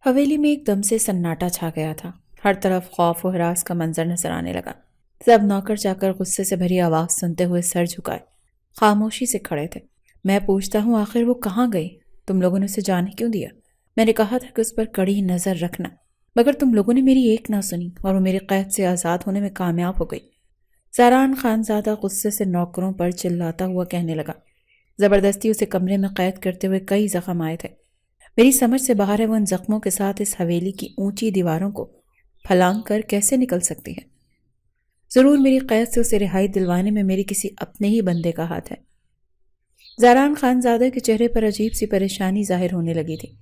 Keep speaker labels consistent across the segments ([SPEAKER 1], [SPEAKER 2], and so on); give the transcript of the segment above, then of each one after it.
[SPEAKER 1] حویلی میں ایک دم سے سناٹا چھا گیا تھا۔ ہر طرف خوف و ہراس کا منظر نظر آنے لگا۔ سب نوکر چاکر غصے سے بھری آواز سنتے ہوئے سر جھکائے خاموشی سے کھڑے تھے۔ میں پوچھتا ہوں آخر وہ کہاں گئی؟ تم لوگوں نے اسے جانے کیوں دیا؟ میں نے کہا تھا کہ اس پر کڑی نظر رکھنا، مگر تم لوگوں نے میری ایک نہ سنی اور وہ میری قید سے آزاد ہونے میں کامیاب ہو گئی۔ زاران خانزادہ غصے سے نوکروں پر چلاتا ہوا کہنے لگا۔ زبردستی اسے کمرے میں قید کرتے ہوئے کئی زخم آئے تھے۔ میری سمجھ سے باہر ہے وہ ان زخموں کے ساتھ اس حویلی کی اونچی دیواروں کو پھلانگ کر کیسے نکل سکتی ہے۔ ضرور میری قید سے اسے رہائی دلوانے میں میری کسی اپنے ہی بندے کا ہاتھ ہے۔ زاران خانزادہ کے چہرے پر عجیب سی پریشانی ظاہر ہونے لگی تھی۔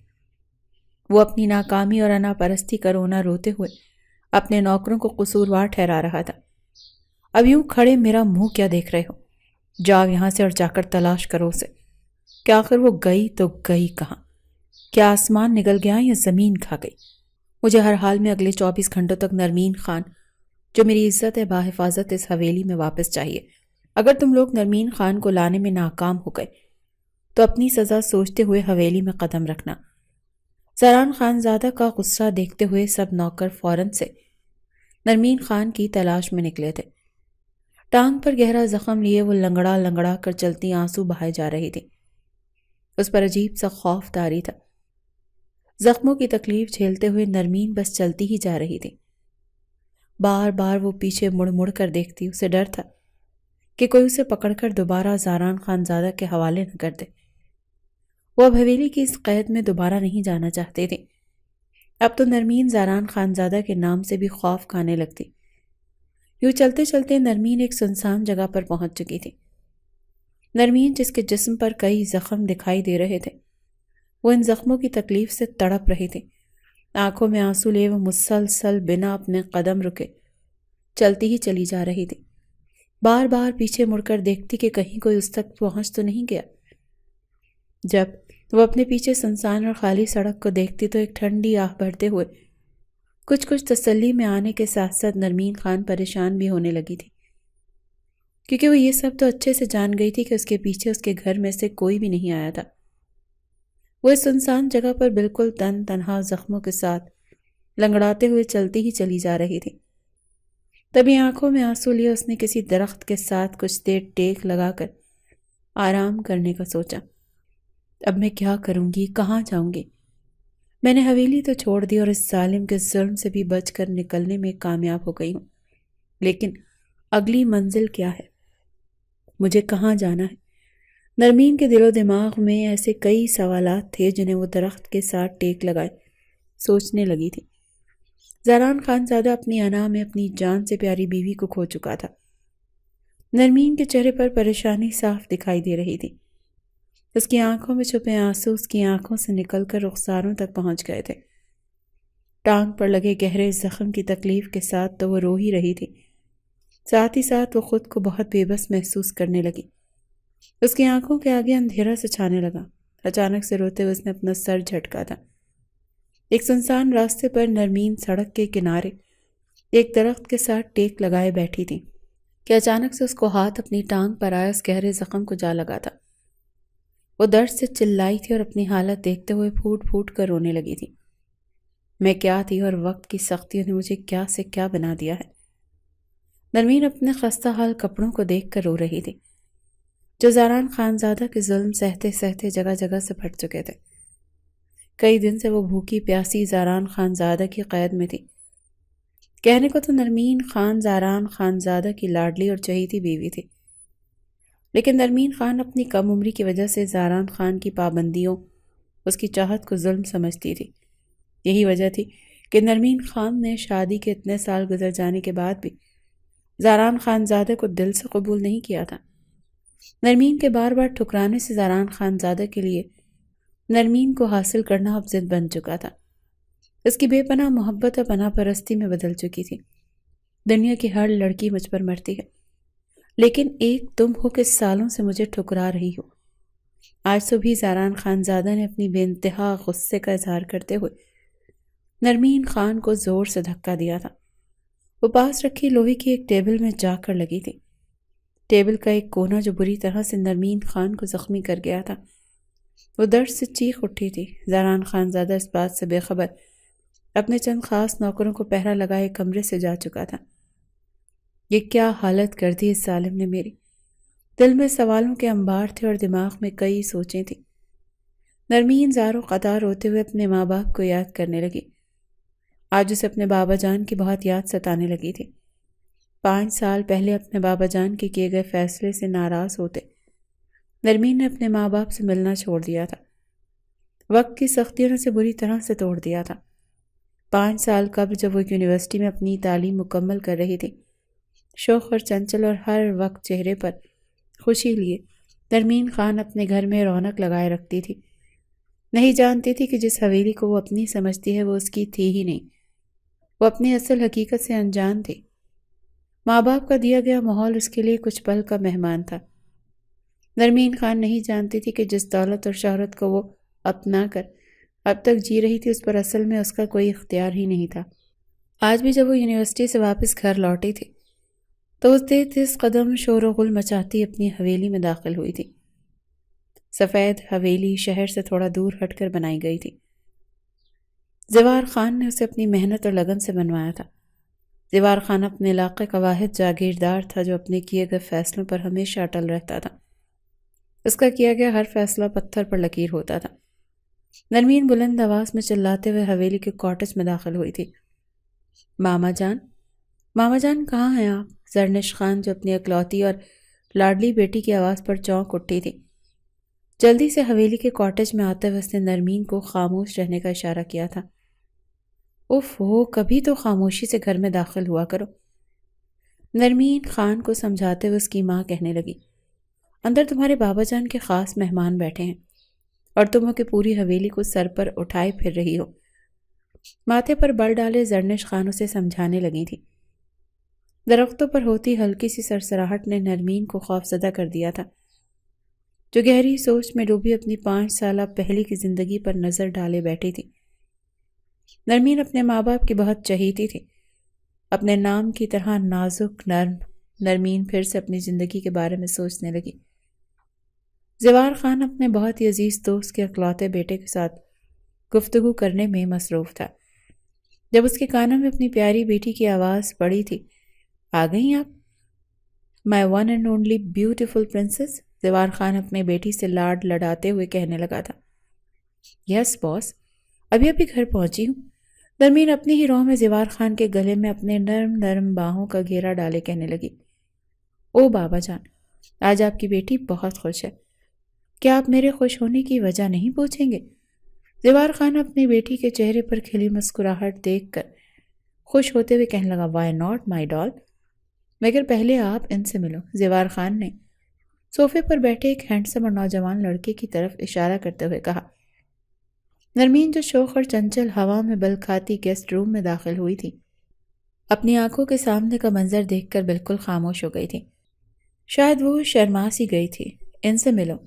[SPEAKER 1] وہ اپنی ناکامی اور انا پرستی کا رونا روتے ہوئے اپنے نوکروں کو قصوروار ٹھہرا رہا تھا۔ اب یوں کھڑے میرا منہ کیا دیکھ رہے ہو؟ جاؤ یہاں سے اور جا کر تلاش کرو اسے کہ آخر وہ گئی تو گئی کہاں؟ کیا آسمان نگل گیا یا زمین کھا گئی؟ مجھے ہر حال میں اگلے 24 گھنٹوں تک نرمین خان جو میری عزت ہے باحفاظت اس حویلی میں واپس چاہیے۔ اگر تم لوگ نرمین خان کو لانے میں ناکام ہو گئے تو اپنی سزا سوچتے ہوئے حویلی میں قدم رکھنا۔ زاران خانزادہ کا غصہ دیکھتے ہوئے سب نوکر فوراً سے نرمین خان کی تلاش میں نکلے تھے۔ ٹانگ پر گہرا زخم لیے وہ لنگڑا لنگڑا کر چلتی آنسو بہائے جا رہی تھی۔ اس پر عجیب سا خوف طاری تھا۔ زخموں کی تکلیف جھیلتے ہوئے نرمین بس چلتی ہی جا رہی تھی۔ بار بار وہ پیچھے مڑ مڑ کر دیکھتی، اسے ڈر تھا کہ کوئی اسے پکڑ کر دوبارہ زاران خانزادہ کے حوالے نہ کر دے۔ وہ اب حویلی کی اس قید میں دوبارہ نہیں جانا چاہتی تھی۔ اب تو نرمین زاران خانزادہ کے نام سے بھی خوف کھانے لگتی۔ یوں چلتے چلتے نرمین ایک سنسان جگہ پر پہنچ چکی تھی۔ نرمین جس کے جسم پر کئی زخم دکھائی دے رہے تھے، وہ ان زخموں کی تکلیف سے تڑپ رہی تھی۔ آنکھوں میں آنسو لیے وہ مسلسل بنا اپنے قدم رکے چلتی ہی چلی جا رہی تھی۔ بار بار پیچھے مڑ کر دیکھتی کہ کہیں کوئی اس تک پہنچ تو نہیں گیا۔ جب وہ اپنے پیچھے سنسان اور خالی سڑک کو دیکھتی تو ایک ٹھنڈی آہ بھرتے ہوئے کچھ تسلی میں آنے کے ساتھ ساتھ نرمین خان پریشان بھی ہونے لگی تھی، کیونکہ وہ یہ سب تو اچھے سے جان گئی تھی کہ اس کے پیچھے اس کے گھر میں سے کوئی بھی نہیں آیا تھا۔ وہ اس سنسان جگہ پر بالکل تنہا زخموں کے ساتھ لنگڑاتے ہوئے چلتی ہی چلی جا رہی تھی۔ تبھی آنکھوں میں آنسو لیے اس نے کسی درخت کے ساتھ کچھ دیر ٹیک لگا کر آرام کرنے کا سوچا۔ اب میں کیا کروں گی؟ کہاں جاؤں گی؟ میں نے حویلی تو چھوڑ دی اور اس ظالم کے ظلم سے بھی بچ کر نکلنے میں کامیاب ہو گئی ہوں، لیکن اگلی منزل کیا ہے؟ مجھے کہاں جانا ہے؟ نرمین کے دل و دماغ میں ایسے کئی سوالات تھے جنہیں وہ درخت کے ساتھ ٹیک لگائے سوچنے لگی تھی۔ زاران خانزادہ اپنی انا میں اپنی جان سے پیاری بیوی کو کھو چکا تھا۔ نرمین کے چہرے پر پریشانی صاف دکھائی دے رہی تھی۔ اس کی آنکھوں میں چھپے آنسو اس کی آنکھوں سے نکل کر رخساروں تک پہنچ گئے تھے۔ ٹانگ پر لگے گہرے زخم کی تکلیف کے ساتھ تو وہ رو ہی رہی تھی، ساتھ ہی ساتھ وہ خود کو بہت بے بس محسوس کرنے لگی۔ اس کی آنکھوں کے آگے اندھیرا سے چھانے لگا۔ اچانک سے روتے ہوئے اس نے اپنا سر جھٹکا تھا۔ ایک سنسان راستے پر نرمین سڑک کے کنارے ایک درخت کے ساتھ ٹیک لگائے بیٹھی تھی کہ اچانک سے اس کو ہاتھ اپنی ٹانگ پر آیا اس گہرے زخم کو جا لگا تھا۔ وہ درد سے چلائی تھی اور اپنی حالت دیکھتے ہوئے پھوٹ پھوٹ کر رونے لگی تھی۔ میں کیا تھی اور وقت کی سختیوں نے مجھے کیا سے کیا بنا دیا ہے۔ نرمین اپنے خستہ حال کپڑوں کو دیکھ کر رو رہی تھی جو زاران خانزادہ کے ظلم سہتے سہتے جگہ جگہ سے پھٹ چکے تھے۔ کئی دن سے وہ بھوکی پیاسی زاران خانزادہ کی قید میں تھی۔ کہنے کو تو نرمین خان زاران خانزادہ کی لاڈلی اور چہیتی بیوی تھی، لیکن نرمین خان اپنی کم عمری کی وجہ سے زاران خان کی پابندیوں، اس کی چاہت کو ظلم سمجھتی تھی۔ یہی وجہ تھی کہ نرمین خان نے شادی کے اتنے سال گزر جانے کے بعد بھی زاران خانزادہ کو دل سے قبول نہیں کیا تھا۔ نرمین کے بار بار ٹھکرانے سے زاران خانزادہ کے لیے نرمین کو حاصل کرنا اب ضد بن چکا تھا۔ اس کی بے پناہ محبت اور پناہ پرستی میں بدل چکی تھی۔ دنیا کی ہر لڑکی مجھ پر مرتی ہے، لیکن ایک تم ہو کہ سالوں سے مجھے ٹھکرا رہی ہو۔ آج صبح زاران خانزادہ نے اپنی بے انتہا غصے کا اظہار کرتے ہوئے نرمین خان کو زور سے دھکا دیا تھا۔ وہ پاس رکھی لوہے کی ایک ٹیبل میں جا کر لگی تھی۔ ٹیبل کا ایک کونا جو بری طرح سے نرمین خان کو زخمی کر گیا تھا۔ وہ درد سے چیخ اٹھی تھی۔ زاران خانزادہ اس بات سے بے خبر اپنے چند خاص نوکروں کو پہرا لگائے کمرے سے جا چکا تھا۔ یہ کیا حالت کر دی اس ظالم نے میری! دل میں سوالوں کے انبار تھے اور دماغ میں کئی سوچیں تھیں۔ نرمین زار و قطار ہوتے ہوئے اپنے ماں باپ کو یاد کرنے لگی۔ آج اسے اپنے بابا جان کی بہت یاد ستانے لگی تھی۔ 5 سال پہلے اپنے بابا جان کے کیے گئے فیصلے سے ناراض ہوتے نرمین نے اپنے ماں باپ سے ملنا چھوڑ دیا تھا۔ وقت کی سختیوں نے اسے بری طرح سے توڑ دیا تھا۔ 5 سال قبل جب وہ یونیورسٹی میں اپنی تعلیم مکمل کر رہی تھی، شوخ اور چنچل اور ہر وقت چہرے پر خوشی لیے نرمین خان اپنے گھر میں رونق لگائے رکھتی تھی۔ نہیں جانتی تھی کہ جس حویلی کو وہ اپنی سمجھتی ہے وہ اس کی تھی ہی نہیں، وہ اپنی اصل حقیقت سے انجان تھی۔ ماں باپ کا دیا گیا ماحول اس کے لیے کچھ پل کا مہمان تھا۔ نرمین خان نہیں جانتی تھی کہ جس دولت اور شہرت کو وہ اپنا کر اب تک جی رہی تھی اس پر اصل میں اس کا کوئی اختیار ہی نہیں تھا۔ آج بھی جب وہ یونیورسٹی سے واپس گھر لوٹی تھی تو اس تیز قدم شور و غل مچاتی اپنی حویلی میں داخل ہوئی تھی۔ سفید حویلی شہر سے تھوڑا دور ہٹ کر بنائی گئی تھی۔ زوار خان نے اسے اپنی محنت اور لگن سے بنوایا تھا۔ زوار خان اپنے علاقے کا واحد جاگیردار تھا جو اپنے کیے گئے فیصلوں پر ہمیشہ اٹل رہتا تھا۔ اس کا کیا گیا ہر فیصلہ پتھر پر لکیر ہوتا تھا۔ نرمین بلند آواز میں چلاتے ہوئے حویلی کے کوارٹرز میں داخل ہوئی تھی۔ ماما جان کہاں ہیں آپ؟ زرنش خان جو اپنی اکلوتی اور لاڈلی بیٹی کی آواز پر چونک اٹھی تھی، جلدی سے حویلی کے کوارٹرز میں آتے ہوئے اس نے نرمین کو خاموش رہنے کا اشارہ کیا تھا۔ اف ہو، کبھی تو خاموشی سے گھر میں داخل ہوا کرو، نرمین خان کو سمجھاتے ہوئے اس کی ماں کہنے لگی۔ اندر تمہارے بابا جان کے خاص مہمان بیٹھے ہیں اور تم کہ پوری حویلی کو سر پر اٹھائے پھر رہی ہو۔ ماتھے پر بل ڈالے زرنش خان اسے سمجھانے لگی تھی۔ درختوں پر ہوتی ہلکی سی سرسراہٹ نے نرمین کو خوفزدہ کر دیا تھا، جو گہری سوچ میں ڈوبی اپنی 5 سالہ پہلی کی زندگی پر نظر ڈالے بیٹھی تھی۔ نرمین اپنے ماں باپ کی بہت چہیتی تھی، اپنے نام کی طرح نازک نرم۔ نرمین پھر سے اپنی زندگی کے بارے میں سوچنے لگی۔ زوار خان اپنے بہت ہی عزیز دوست کے اکلوتے بیٹے کے ساتھ گفتگو کرنے میں مصروف تھا جب اس کے کانوں میں اپنی پیاری بیٹی کی آواز پڑی تھی۔ آ گئی آپ؟ My one and only beautiful princess, Zuwar Khan اپنے بیٹی سے لاڈ لڑاتے ہوئے کہنے لگا تھا۔ یس باس، ابھی گھر پہنچی ہوں، نرمین اپنی ہی رو میں زوار خان کے گلے میں اپنے نرم نرم باہوں کا گھیرا ڈالے کہنے لگی۔ او بابا جان، آج آپ کی بیٹی بہت خوش ہے، کیا آپ میرے خوش ہونے کی وجہ نہیں پوچھیں گے؟ زوار خان اپنی بیٹی کے چہرے پر کھلی مسکراہٹ دیکھ کر خوش ہوتے ہوئے کہنے لگا۔ وائی ناٹ مائی ڈال، مگر پہلے آپ ان سے ملو۔ زوار خان نے صوفے پر بیٹھے ایک ہینڈسم اور نوجوان لڑکے کی طرف اشارہ کرتے ہوئے کہا۔ نرمین جو شوخ اور چنچل ہوا میں بل کھاتی گیسٹ روم میں داخل ہوئی تھی، اپنی آنکھوں کے سامنے کا منظر دیکھ کر بالکل خاموش ہو گئی تھی۔ شاید وہ شرما سی گئی تھی۔ ان سے ملو،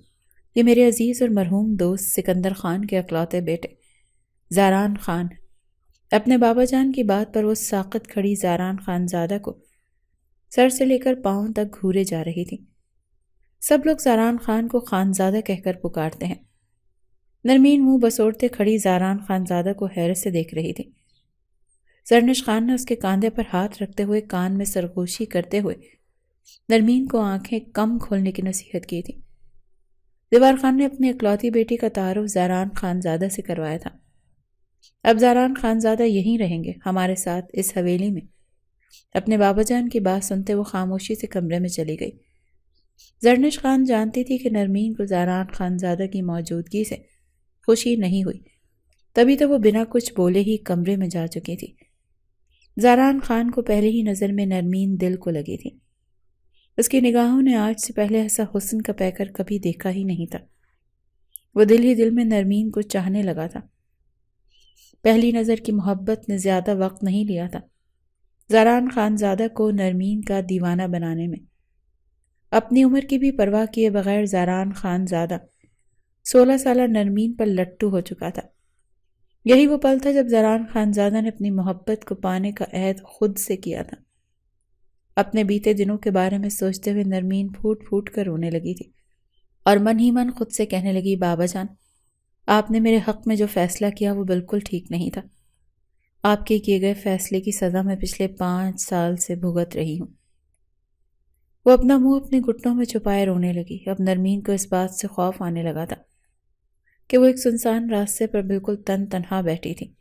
[SPEAKER 1] یہ میرے عزیز اور مرحوم دوست سکندر خان کے اکلوتے بیٹے زاران خان۔ اپنے بابا جان کی بات پر وہ ساقط کھڑی زاران خان زادہ کو سر سے لے کر پاؤں تک گھورے جا رہی تھی۔ سب لوگ زاران خان کو خانزادہ کہہ کر پکارتے ہیں۔ نرمین منہ بسوڑتے کھڑی زاران خانزادہ کو حیرت سے دیکھ رہی تھی۔ زرنش خان نے اس کے کاندھے پر ہاتھ رکھتے ہوئے کان میں سرگوشی کرتے ہوئے نرمین کو آنکھیں کم کھولنے کی نصیحت کی تھی۔ زوار خان نے اپنی اکلوتی بیٹی کا تعارف زاران خانزادہ سے کروایا تھا۔ اب زاران خانزادہ یہیں رہیں گے ہمارے ساتھ اس حویلی میں۔ اپنے بابا جان کی بات سنتے وہ خاموشی سے کمرے میں چلی گئی۔ زرنش خان جانتی تھی کہ نرمین کو زاران خانزادہ کی موجودگی سے خوشی نہیں ہوئی، تبھی تو وہ بنا کچھ بولے ہی کمرے میں جا چکی تھی۔ زاران خان کو پہلے ہی نظر میں نرمین دل کو لگی تھی۔ اس کی نگاہوں نے آج سے پہلے ایسا حسن کا پیکر کبھی دیکھا ہی نہیں تھا۔ وہ دل ہی دل میں نرمین کو چاہنے لگا تھا۔ پہلی نظر کی محبت نے زیادہ وقت نہیں لیا تھا زاران خانزادہ کو نرمین کا دیوانہ بنانے میں۔ اپنی عمر کی بھی پرواہ کیے بغیر زاران خانزادہ 16 سالہ نرمین پر لٹو ہو چکا تھا۔ یہی وہ پل تھا جب زاران خانزادہ نے اپنی محبت کو پانے کا عہد خود سے کیا تھا۔ اپنے بیتے دنوں کے بارے میں سوچتے ہوئے نرمین پھوٹ پھوٹ کر رونے لگی تھی اور من ہی من خود سے کہنے لگی، بابا جان، آپ نے میرے حق میں جو فیصلہ کیا وہ بالکل ٹھیک نہیں تھا۔ آپ کے کیے گئے فیصلے کی سزا میں پچھلے 5 سال سے بھگت رہی ہوں۔ وہ اپنا منہ اپنے گھٹنوں میں چھپائے رونے لگی۔ اب نرمین کو اس بات سے خوف آنے لگا تھا کہ وہ ایک سنسان راستے پر بالکل تنہا بیٹھی تھی۔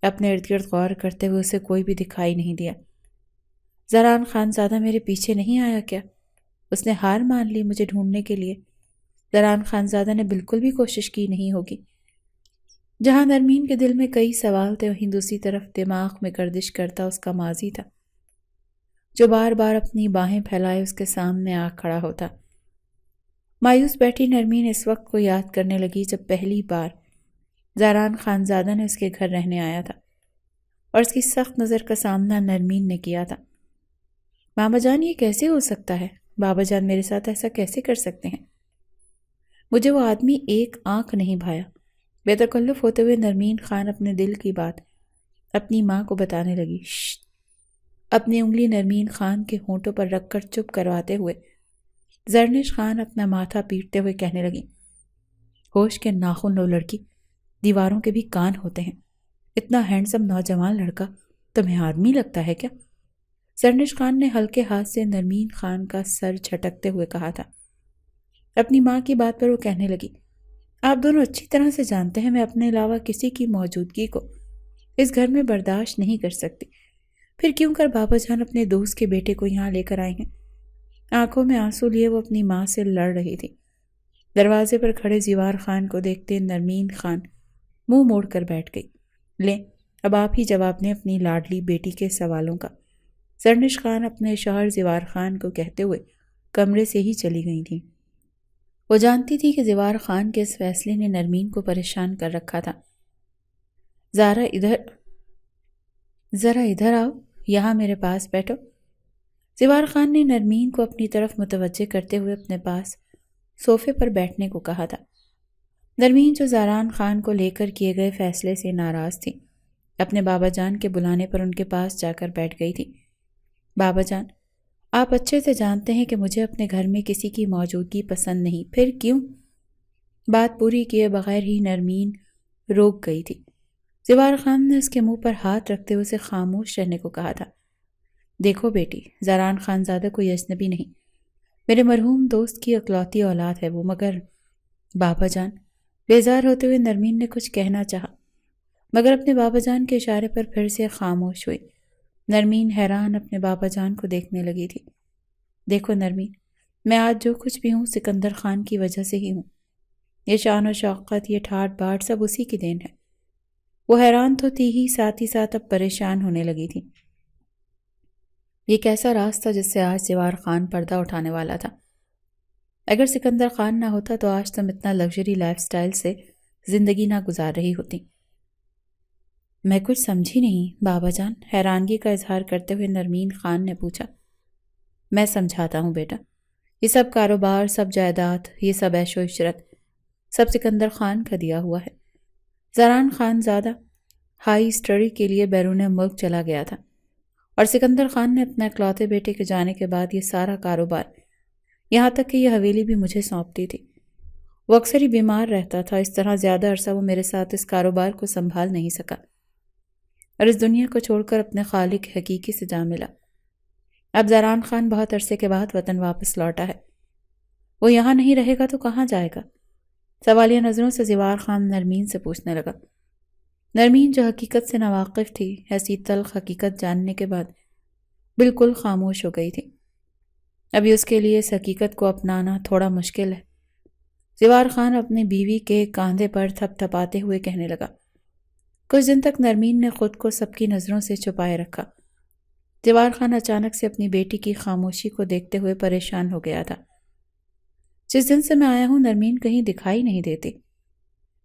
[SPEAKER 1] اپنے ارد گرد غور کرتے ہوئے اسے کوئی بھی دکھائی نہیں دیا۔ زران خانزادہ میرے پیچھے نہیں آیا کیا؟ اس نے ہار مان لی مجھے ڈھونڈنے کے لیے؟ زران خانزادہ نے بالکل بھی کوشش کی نہیں ہوگی۔ جہاں نرمین کے دل میں کئی سوال تھے، وہیں دوسری طرف دماغ میں گردش کرتا اس کا ماضی تھا، جو بار بار اپنی باہیں پھیلائے اس کے سامنے آ کھڑا ہوتا۔ مایوس بیٹھی نرمین اس وقت کو یاد کرنے لگی جب پہلی بار زران خانزادہ نے اس کے گھر رہنے آیا تھا اور اس کی سخت نظر کا سامنا نرمین نے کیا تھا۔ ماما جان، یہ کیسے ہو سکتا ہے؟ بابا جان میرے ساتھ ایسا کیسے کر سکتے ہیں؟ مجھے وہ آدمی ایک آنکھ نہیں بھایا۔ بے تکلف ہوتے ہوئے نرمین خان اپنے دل کی بات اپنی ماں کو بتانے لگی۔ ششت! اپنی انگلی نرمین خان کے ہونٹوں پر رکھ کر چپ کرواتے ہوئے زرنش خان اپنا ماتھا پیٹتے ہوئے کہنے لگی، ہوش کے ناخن لو لڑکی، دیواروں کے بھی کان ہوتے ہیں۔ اتنا ہینڈسم نوجوان لڑکا تمہیں آدمی لگتا ہے کیا؟ زرنش خان نے ہلکے ہاتھ سے نرمین خان کا سر جھٹکتے ہوئے کہا تھا۔ اپنی ماں کی بات پر وہ کہنے لگی، آپ دونوں اچھی طرح سے جانتے ہیں میں اپنے علاوہ کسی کی موجودگی کو اس گھر میں برداشت نہیں کر سکتی، پھر کیوں کر بابا جان اپنے دوست کے بیٹے کو یہاں لے کر آئے ہیں؟ آنکھوں میں آنسو لیے وہ اپنی ماں سے لڑ رہی تھی۔ دروازے پر کھڑے زیوار خان کو دیکھتے نرمین خان منہ موڑ کر بیٹھ گئی۔ لیں، اب آپ ہی جواب دیں اپنی لاڈلی بیٹی کے سوالوں کا، زرنش خان اپنے شوہر زیوار خان کو کہتے ہوئے کمرے سے ہی چلی گئی تھی۔ وہ جانتی تھی کہ زیوار خان کے اس فیصلے نے نرمین کو پریشان کر رکھا تھا۔ ذرا ادھر آؤ، یہاں میرے پاس بیٹھو۔ زیوار خان نے نرمین کو اپنی طرف متوجہ کرتے ہوئے اپنے پاس صوفے پر بیٹھنے کو کہا تھا۔ نرمین جو زران خان کو لے کر کیے گئے فیصلے سے ناراض تھی، اپنے بابا جان کے بلانے پر ان کے پاس جا کر بیٹھ گئی تھی۔ بابا جان، آپ اچھے سے جانتے ہیں کہ مجھے اپنے گھر میں کسی کی موجودگی پسند نہیں، پھر کیوں؟ بات پوری کیے بغیر ہی نرمین روک گئی تھی۔ زیوار خان نے اس کے منہ پر ہاتھ رکھتے ہوئے اسے خاموش رہنے کو کہا تھا۔ دیکھو بیٹی، زران خانزادہ کوئی اجنبی نہیں، میرے مرحوم دوست کی اکلوتی اولاد ہے وہ، مگر بابا جان، بیزار ہوتے ہوئے نرمین نے کچھ کہنا چاہا مگر اپنے بابا جان کے اشارے پر پھر سے خاموش ہوئی۔ نرمین حیران اپنے بابا جان کو دیکھنے لگی تھی۔ دیکھو نرمین، میں آج جو کچھ بھی ہوں سکندر خان کی وجہ سے ہی ہوں۔ یہ شان و شوقت، یہ ٹھاٹ باٹ سب اسی کی دین ہے۔ وہ حیران تو تھی ہی ساتھ اب پریشان ہونے لگی تھی۔ یہ کیسا راز تھا جس سے آج زیوار خان پردہ اٹھانے والا تھا؟ اگر سکندر خان نہ ہوتا تو آج تم اتنا لگژری لائف سٹائل سے زندگی نہ گزار رہی ہوتی۔ میں کچھ سمجھی نہیں بابا جان، حیرانگی کا اظہار کرتے ہوئے نرمین خان نے پوچھا۔ میں سمجھاتا ہوں بیٹا، یہ سب کاروبار، سب جائیداد، یہ سب عیش و عشرت، سب سکندر خان کا دیا ہوا ہے۔ زران خان زادہ ہائی اسٹڈی کے لیے بیرون ملک چلا گیا تھا اور سکندر خان نے اپنے اکلوتے بیٹے کے جانے کے بعد یہ سارا کاروبار، یہاں تک کہ یہ حویلی بھی مجھے سونپتی تھی۔ وہ اکثر ہی بیمار رہتا تھا، اس طرح زیادہ عرصہ وہ میرے ساتھ اس کاروبار کو سنبھال نہیں سکا اور اس دنیا کو چھوڑ کر اپنے خالق حقیقی سے جا ملا۔ اب زران خان بہت عرصے کے بعد وطن واپس لوٹا ہے، وہ یہاں نہیں رہے گا تو کہاں جائے گا؟ سوالیہ نظروں سے زیوار خان نرمین سے پوچھنے لگا۔ نرمین جو حقیقت سے ناواقف تھی، ایسی تلخ حقیقت جاننے کے بعد بالکل خاموش ہو گئی تھی۔ ابھی اس کے لیے اس حقیقت کو اپنانا تھوڑا مشکل ہے۔ زیوار خان اپنی بیوی کے کاندھے پر تھپ تھپاتے ہوئے کہنے لگا۔ کچھ دن تک نرمین نے خود کو سب کی نظروں سے چھپائے رکھا۔ زیوار خان اچانک سے اپنی بیٹی کی خاموشی کو دیکھتے ہوئے پریشان ہو گیا تھا۔ جس دن سے میں آیا ہوں نرمین کہیں دکھائی نہیں دیتی۔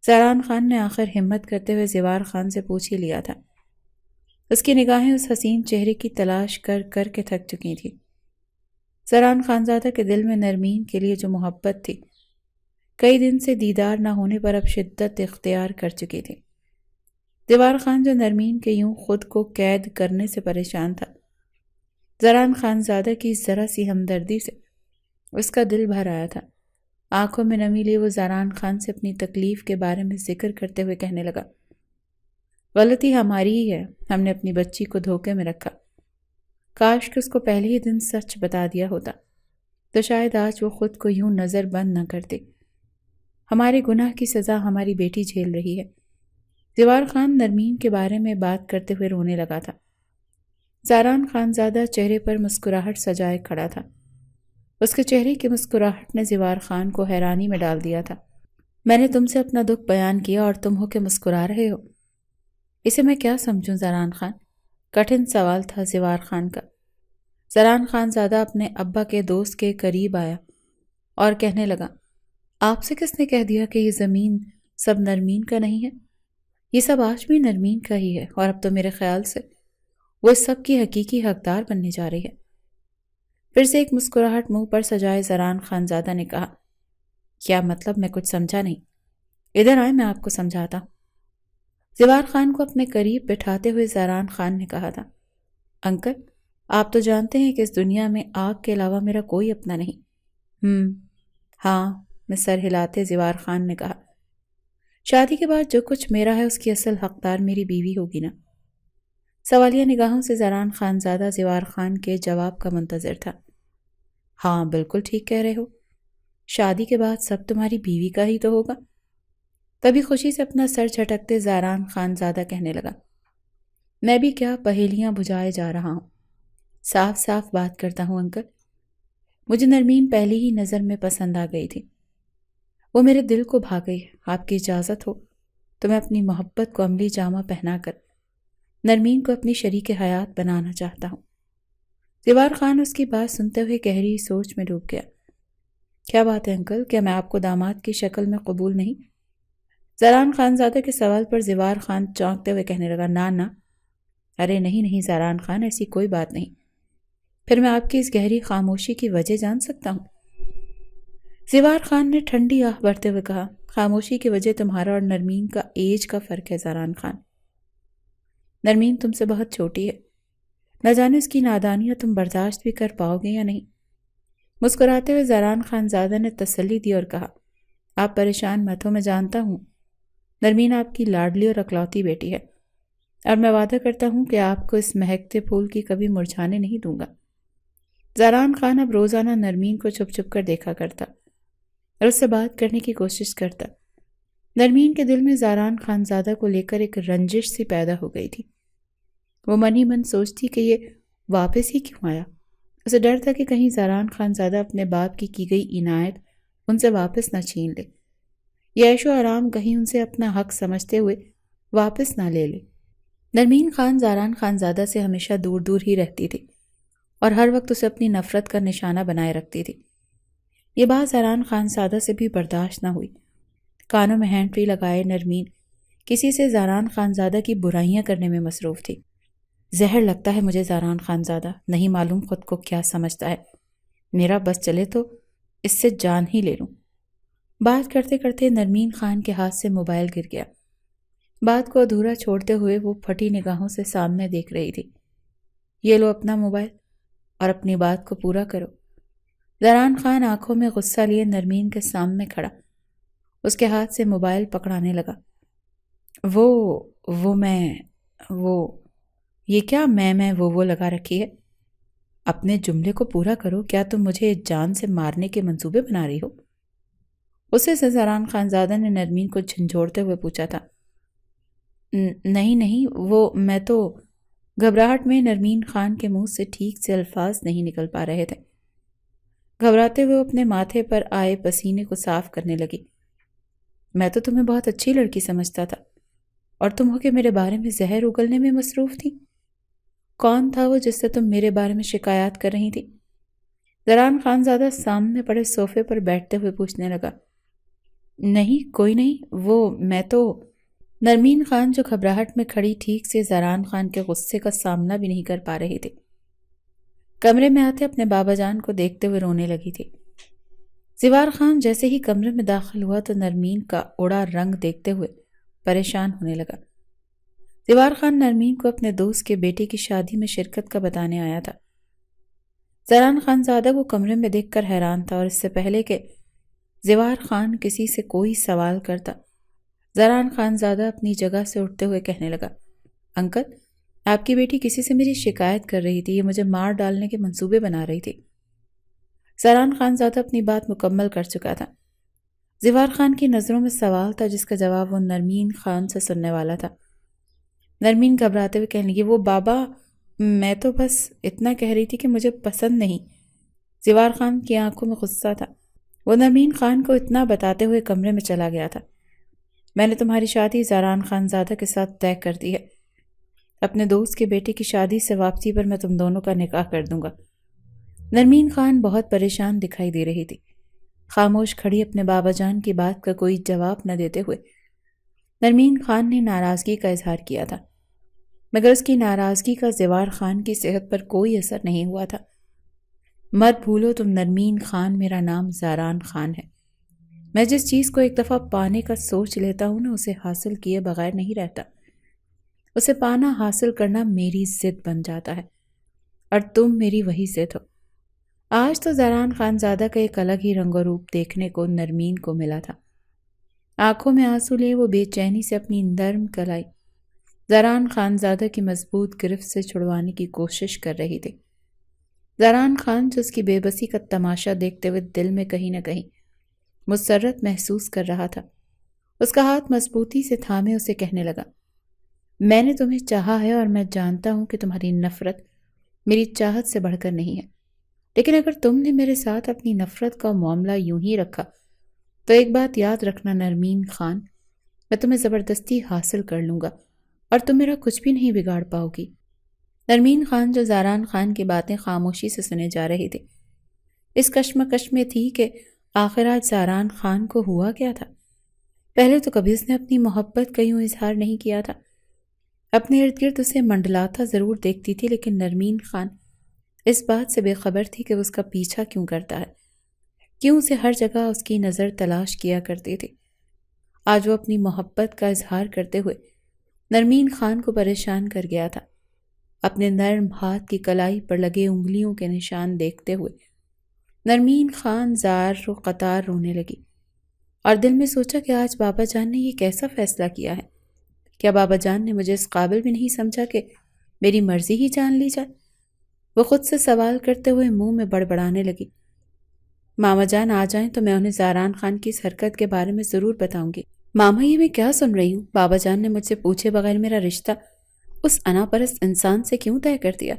[SPEAKER 1] زران خان نے آخر ہمت کرتے ہوئے زیوار خان سے پوچھ ہی لیا تھا۔ اس کی نگاہیں اس حسین چہرے کی تلاش کر کر کے تھک چکی تھی۔ زران خانزادہ کے دل میں نرمین کے لیے جو محبت تھی، کئی دن سے دیدار نہ ہونے پر اب شدت اختیار کر چکی تھی۔ زیوار خان جو نرمین کے یوں خود کو قید کرنے سے پریشان تھا، زران خانزادہ کی ذرا سی ہمدردی سے اس کا دل بھر آیا تھا۔ آنکھوں میں نمی لیے وہ زران خان سے اپنی تکلیف کے بارے میں ذکر کرتے ہوئے کہنے لگا۔ غلطی ہماری ہی ہے، ہم نے اپنی بچی کو دھوکے میں رکھا۔ کاش کہ اس کو پہلے ہی دن سچ بتا دیا ہوتا تو شاید آج وہ خود کو یوں نظر بند نہ کرتی۔ ہمارے گناہ کی سزا ہماری بیٹی جھیل رہی ہے۔ زوار خان نرمین کے بارے میں بات کرتے ہوئے رونے لگا تھا۔ زاران خانزادہ چہرے پر مسکراہٹ سجائے کھڑا تھا۔ اس کے چہرے کی مسکراہٹ نے زوار خان کو حیرانی میں ڈال دیا تھا۔ میں نے تم سے اپنا دکھ بیان کیا اور تم ہو کے مسکرا رہے ہو؟ اسے میں کیا سمجھوں زاران خان؟ کٹھن سوال تھا زوار خان کا۔ زاران خانزادہ اپنے ابا کے دوست کے قریب آیا اور کہنے لگا، آپ سے کس نے کہہ دیا کہ یہ زمین سب نرمین کا نہیں ہے؟ یہ سب آج بھی نرمین کا ہی ہے، اور اب تو میرے خیال سے وہ اس سب کی حقیقی حقدار بننے جا رہی ہے۔ پھر سے ایک مسکراہٹ منہ پر سجائے زاران خانزادہ نے کہا، کیا مطلب؟ میں کچھ سمجھا نہیں۔ ادھر آئے، میں آپ کو سمجھاتا ہوں۔ زوار خان کو اپنے قریب بٹھاتے ہوئے زاران خان نے کہا تھا، انکل آپ تو جانتے ہیں کہ اس دنیا میں آگ کے علاوہ میرا کوئی اپنا نہیں۔ ہاں، میں سر ہلاتے زوار خان نے کہا، شادی کے بعد جو کچھ میرا ہے اس کی اصل حقدار میری بیوی ہوگی نا؟ سوالیہ نگاہوں سے زاران خانزادہ زوار خان کے جواب کا منتظر تھا۔ ہاں بالکل ٹھیک کہہ رہے ہو، شادی کے بعد سب تمہاری بیوی کا ہی تو ہوگا۔ تبھی خوشی سے اپنا سر جھٹکتے زاران خانزادہ کہنے لگا، میں بھی کیا پہیلیاں بجھائے جا رہا ہوں، صاف صاف بات کرتا ہوں انکل، مجھے نرمین پہلی ہی نظر میں پسند آ گئی تھی، وہ میرے دل کو بھا گئی۔ آپ کی اجازت ہو تو میں اپنی محبت کو عملی جامہ پہنا کر نرمین کو اپنی شریک حیات بنانا چاہتا ہوں۔ زوار خان اس کی بات سنتے ہوئے گہری سوچ میں ڈوب گیا۔ کیا بات ہے انکل، کیا میں آپ کو داماد کی شکل میں قبول نہیں؟ زاران خانزادہ کے سوال پر زوار خان چونکتے ہوئے کہنے لگا، نہ ارے نہیں زاران خان، ایسی کوئی بات نہیں۔ پھر میں آپ کی اس گہری خاموشی کی وجہ جان سکتا ہوں؟ زوار خان نے ٹھنڈی آہ بھرتے ہوئے کہا، خاموشی کی وجہ تمہارا اور نرمین کا ایج کا فرق ہے زاران خان۔ نرمین تم سے بہت چھوٹی ہے، نہ جانے اس کی نادانیاں تم برداشت بھی کر پاؤ گے یا نہیں۔ مسکراتے ہوئے زاران خانزادہ نے تسلی دی اور کہا، آپ پریشان مت ہو، میں جانتا ہوں نرمین آپ کی لاڈلی اور اکلوتی بیٹی ہے، اور میں وعدہ کرتا ہوں کہ آپ کو اس مہکتے پھول کی کبھی مرجھانے نہیں دوں گا۔ زاران خان اب روزانہ نرمین کو چھپ چھپ کر دیکھا کرتا اور اس سے بات کرنے کی کوشش کرتا۔ نرمین کے دل میں زاران خانزادہ کو لے کر ایک رنجش سی پیدا ہو گئی تھی۔ وہ من ہی من سوچتی کہ یہ واپس ہی کیوں آیا۔ اسے ڈر تھا کہ کہیں زاران خانزادہ اپنے باپ کی گئی عنایت ان سے واپس نہ چھین لے، یہ عیش و آرام کہیں ان سے اپنا حق سمجھتے ہوئے واپس نہ لے لے۔ نرمین خان زاران خانزادہ سے ہمیشہ دور دور ہی رہتی تھی اور ہر وقت اسے اپنی نفرت کا نشانہ بنائے رکھتی تھی۔ یہ بات زاران خانزادہ سے بھی برداشت نہ ہوئی۔ کانوں میں ہینڈ فری لگائے نرمین کسی سے زاران خانزادہ کی برائیاں کرنے میں مصروف تھی۔ زہر لگتا ہے مجھے زاران خانزادہ، نہیں معلوم خود کو کیا سمجھتا ہے، میرا بس چلے تو اس سے جان ہی لے لوں۔ بات کرتے کرتے نرمین خان کے ہاتھ سے موبائل گر گیا۔ بات کو ادھورا چھوڑتے ہوئے وہ پھٹی نگاہوں سے سامنے دیکھ رہی تھی۔ یہ لو اپنا موبائل اور اپنی بات کو پورا کرو۔ زاران خان آنکھوں میں غصہ لیے نرمین کے سامنے کھڑا اس کے ہاتھ سے موبائل پکڑانے لگا۔ یہ کیا میں وہ لگا رکھی ہے؟ اپنے جملے کو پورا کرو، کیا تم مجھے جان سے مارنے کے منصوبے بنا رہی ہو؟ اسے سے زاران خانزادہ نے نرمین کو جھنجھوڑتے ہوئے پوچھا تھا۔ نہیں وہ میں تو، گھبراہٹ میں نرمین خان کے منہ سے ٹھیک سے الفاظ نہیں نکل پا رہے تھے۔ گھبراتے ہوئے اپنے ماتھے پر آئے پسینے کو صاف کرنے لگی۔ میں تو تمہیں بہت اچھی لڑکی سمجھتا تھا، اور تم ہو کہ میرے بارے میں زہر اگلنے میں مصروف تھی۔ کون تھا وہ جس سے تم میرے بارے میں شکایات کر رہی تھی؟ زاران خانزادہ سامنے پڑے صوفے پر بیٹھتے ہوئے پوچھنے لگا۔ نہیں کوئی نہیں، میں تو، نرمین خان جو گھبراہٹ میں کھڑی ٹھیک سے زاران خان کے غصے کا سامنا بھی نہیں کر پا رہی تھی، کمرے میں آتے اپنے بابا جان کو دیکھتے ہوئے رونے لگی تھی۔ زوار خان جیسے ہی کمرے میں داخل ہوا تو نرمین کا اڑا رنگ دیکھتے ہوئے پریشان ہونے لگا۔ زوار خان نرمین کو اپنے دوست کے بیٹے کی شادی میں شرکت کا بتانے آیا تھا۔ زاران خانزادہ کو کمرے میں دیکھ کر حیران تھا، اور اس سے پہلے کہ زوار خان کسی سے کوئی سوال کرتا زران خانزادہ اپنی جگہ سے اٹھتے ہوئے کہنے لگا، انکل، آپ کی بیٹی کسی سے میری شکایت کر رہی تھی، یہ مجھے مار ڈالنے کے منصوبے بنا رہی تھی۔ زران خانزادہ اپنی بات مکمل کر چکا تھا۔ زوار خان کی نظروں میں سوال تھا جس کا جواب وہ نرمین خان سے سننے والا تھا۔ نرمین گھبراتے ہوئے کہنے لگی، وہ بابا، میں تو بس اتنا کہہ رہی تھی کہ مجھے پسند نہیں۔ زوار خان کی آنکھوں میں غصہ تھا۔ وہ نرمین خان کو اتنا بتاتے ہوئے کمرے میں چلا گیا تھا، میں نے تمہاری شادی زران خانزادہ کے ساتھ طے کر دی ہے۔ اپنے دوست کے بیٹے کی شادی سے واپسی پر میں تم دونوں کا نکاح کر دوں گا۔ نرمین خان بہت پریشان دکھائی دے رہی تھی، خاموش کھڑی اپنے بابا جان کی بات کا کوئی جواب نہ دیتے ہوئے۔ نرمین خان نے ناراضگی کا اظہار کیا تھا، مگر اس کی ناراضگی کا زوار خان کی صحت پر کوئی اثر نہیں ہوا تھا۔ مت بھولو تم نرمین خان، میرا نام زاران خان ہے۔ میں جس چیز کو ایک دفعہ پانے کا سوچ لیتا ہوں نا، اسے حاصل کیے بغیر نہیں رہتا۔ اسے پانا، حاصل کرنا میری ضد بن جاتا ہے، اور تم میری وہی ضد ہو۔ آج تو زران خانزادہ کا ایک الگ ہی رنگ و روپ دیکھنے کو نرمین کو ملا تھا۔ آنکھوں میں آنسو لیے وہ بے چینی سے اپنی نرم کلائی زران خانزادہ کی مضبوط گرفت سے چھڑوانے کی کوشش کر رہی تھی۔ زران خان جو اس کی بے بسی کا تماشا دیکھتے ہوئے دل میں کہیں نہ کہیں مسرت محسوس کر رہا تھا، اس کا ہاتھ مضبوطی سے تھامے اسے کہنے لگا، میں نے تمہیں چاہا ہے اور میں جانتا ہوں کہ تمہاری نفرت میری چاہت سے بڑھ کر نہیں ہے، لیکن اگر تم نے میرے ساتھ اپنی نفرت کا معاملہ یوں ہی رکھا تو ایک بات یاد رکھنا نرمین خان، میں تمہیں زبردستی حاصل کر لوں گا اور تم میرا کچھ بھی نہیں بگاڑ پاؤ گی۔ نرمین خان جو زاران خان کی باتیں خاموشی سے سنے جا رہی تھی، اس کشمکش میں تھی کہ آخر آج زاران خان کو ہوا کیا تھا۔ پہلے تو کبھی اس نے اپنی محبت کا یوں اظہار نہیں کیا تھا، اپنے ارد گرد اسے منڈلاتا ضرور دیکھتی تھی، لیکن نرمین خان اس بات سے بے خبر تھی کہ وہ اس کا پیچھا کیوں کرتا ہے، کیوں اسے ہر جگہ اس کی نظر تلاش کیا کرتی تھی۔ آج وہ اپنی محبت کا اظہار کرتے ہوئے نرمین خان کو پریشان کر گیا تھا۔ اپنے نرم ہاتھ کی کلائی پر لگے انگلیوں کے نشان دیکھتے ہوئے نرمین خان زار و قطار رونے لگی، اور دل میں سوچا کہ آج بابا جان نے یہ کیسا فیصلہ کیا ہے؟ کیا بابا جان نے مجھے اس قابل بھی نہیں سمجھا کہ میری مرضی ہی جان لی جائے؟ وہ خود سے سوال کرتے ہوئے منہ میں بڑبڑانے لگی، ماما جان آ جائیں تو میں انہیں زاران خان کی اس حرکت کے بارے میں ضرور بتاؤں گی۔ ماما، یہ میں کیا سن رہی ہوں؟ بابا جان نے مجھ سے پوچھے بغیر میرا رشتہ اس انا پرست انسان سے کیوں طے کر دیا؟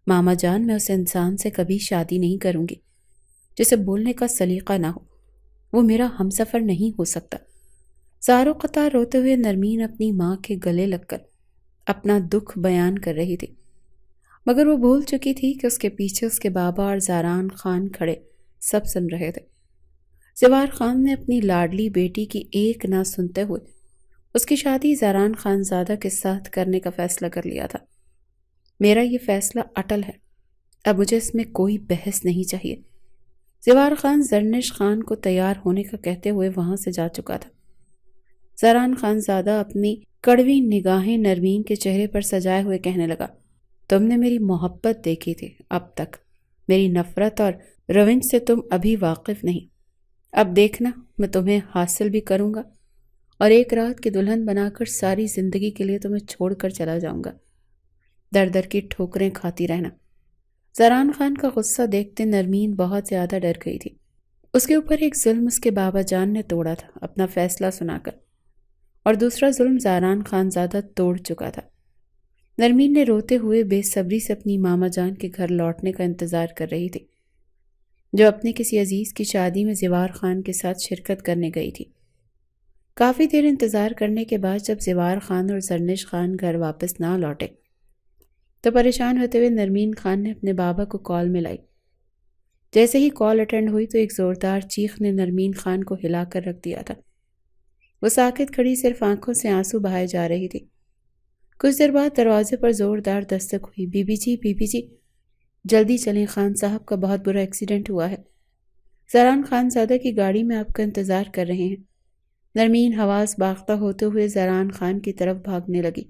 [SPEAKER 1] ماما جان، میں اس انسان سے کبھی شادی نہیں کروں گی جسے بولنے کا سلیقہ نہ ہو، وہ میرا ہمسفر نہیں ہو سکتا۔ زار و قطار روتے ہوئے نرمین اپنی ماں کے گلے لگ کر اپنا دکھ بیان کر رہی تھی، مگر وہ بھول چکی تھی کہ اس کے پیچھے اس کے بابا اور زاران خان کھڑے سب سن رہے تھے۔ زوار خان نے اپنی لاڈلی بیٹی کی ایک نہ سنتے ہوئے اس کی شادی زاران خانزادہ کے ساتھ کرنے کا فیصلہ کر لیا تھا۔ میرا یہ فیصلہ اٹل ہے، اب مجھے اس میں کوئی بحث نہیں چاہیے۔ زوار خان زرنش خان کو تیار ہونے کا کہتے ہوئے وہاں سے جا چکا تھا۔ زاران خانزادہ اپنی کڑوی نگاہیں نرمین کے چہرے پر سجائے ہوئے کہنے لگا، تم نے میری محبت دیکھی تھی اب تک، میری نفرت اور روش سے تم ابھی واقف نہیں۔ اب دیکھنا، میں تمہیں حاصل بھی کروں گا اور ایک رات کی دلہن بنا کر ساری زندگی کے لیے تمہیں چھوڑ کر چلا جاؤں گا۔ در در کی ٹھوکریں کھاتی رہنا۔ زاران خان کا غصہ دیکھتے نرمین بہت زیادہ ڈر گئی تھی۔ اس کے اوپر ایک ظلم اس کے بابا جان نے توڑا تھا اپنا فیصلہ سنا کر، اور دوسرا ظلم زاران خانزادہ توڑ چکا تھا۔ نرمین نے روتے ہوئے بے صبری سے اپنی ماما جان کے گھر لوٹنے کا انتظار کر رہی تھی، جو اپنے کسی عزیز کی شادی میں زوار خان کے ساتھ شرکت کرنے گئی تھی۔ کافی دیر انتظار کرنے کے بعد جب زوار خان اور زرنش خان گھر واپس نہ لوٹے تو پریشان ہوتے ہوئے نرمین خان نے اپنے بابا کو کال ملائی۔ جیسے ہی کال اٹینڈ ہوئی تو ایک زوردار چیخ نے نرمین خان کو ہلا کر رکھ دیا تھا۔ وہ ساکت کھڑی صرف آنکھوں سے آنسو بہائے جا رہی تھی۔ کچھ دیر بعد دروازے پر زوردار دستک ہوئی۔ بی بی جی، جلدی چلیں، خان صاحب کا بہت برا ایکسیڈنٹ ہوا ہے، زاران خانزادہ کی گاڑی میں آپ کا انتظار کر رہے ہیں۔ نرمین حواس باختہ ہوتے ہوئے زاران خان کی طرف بھاگنے لگی۔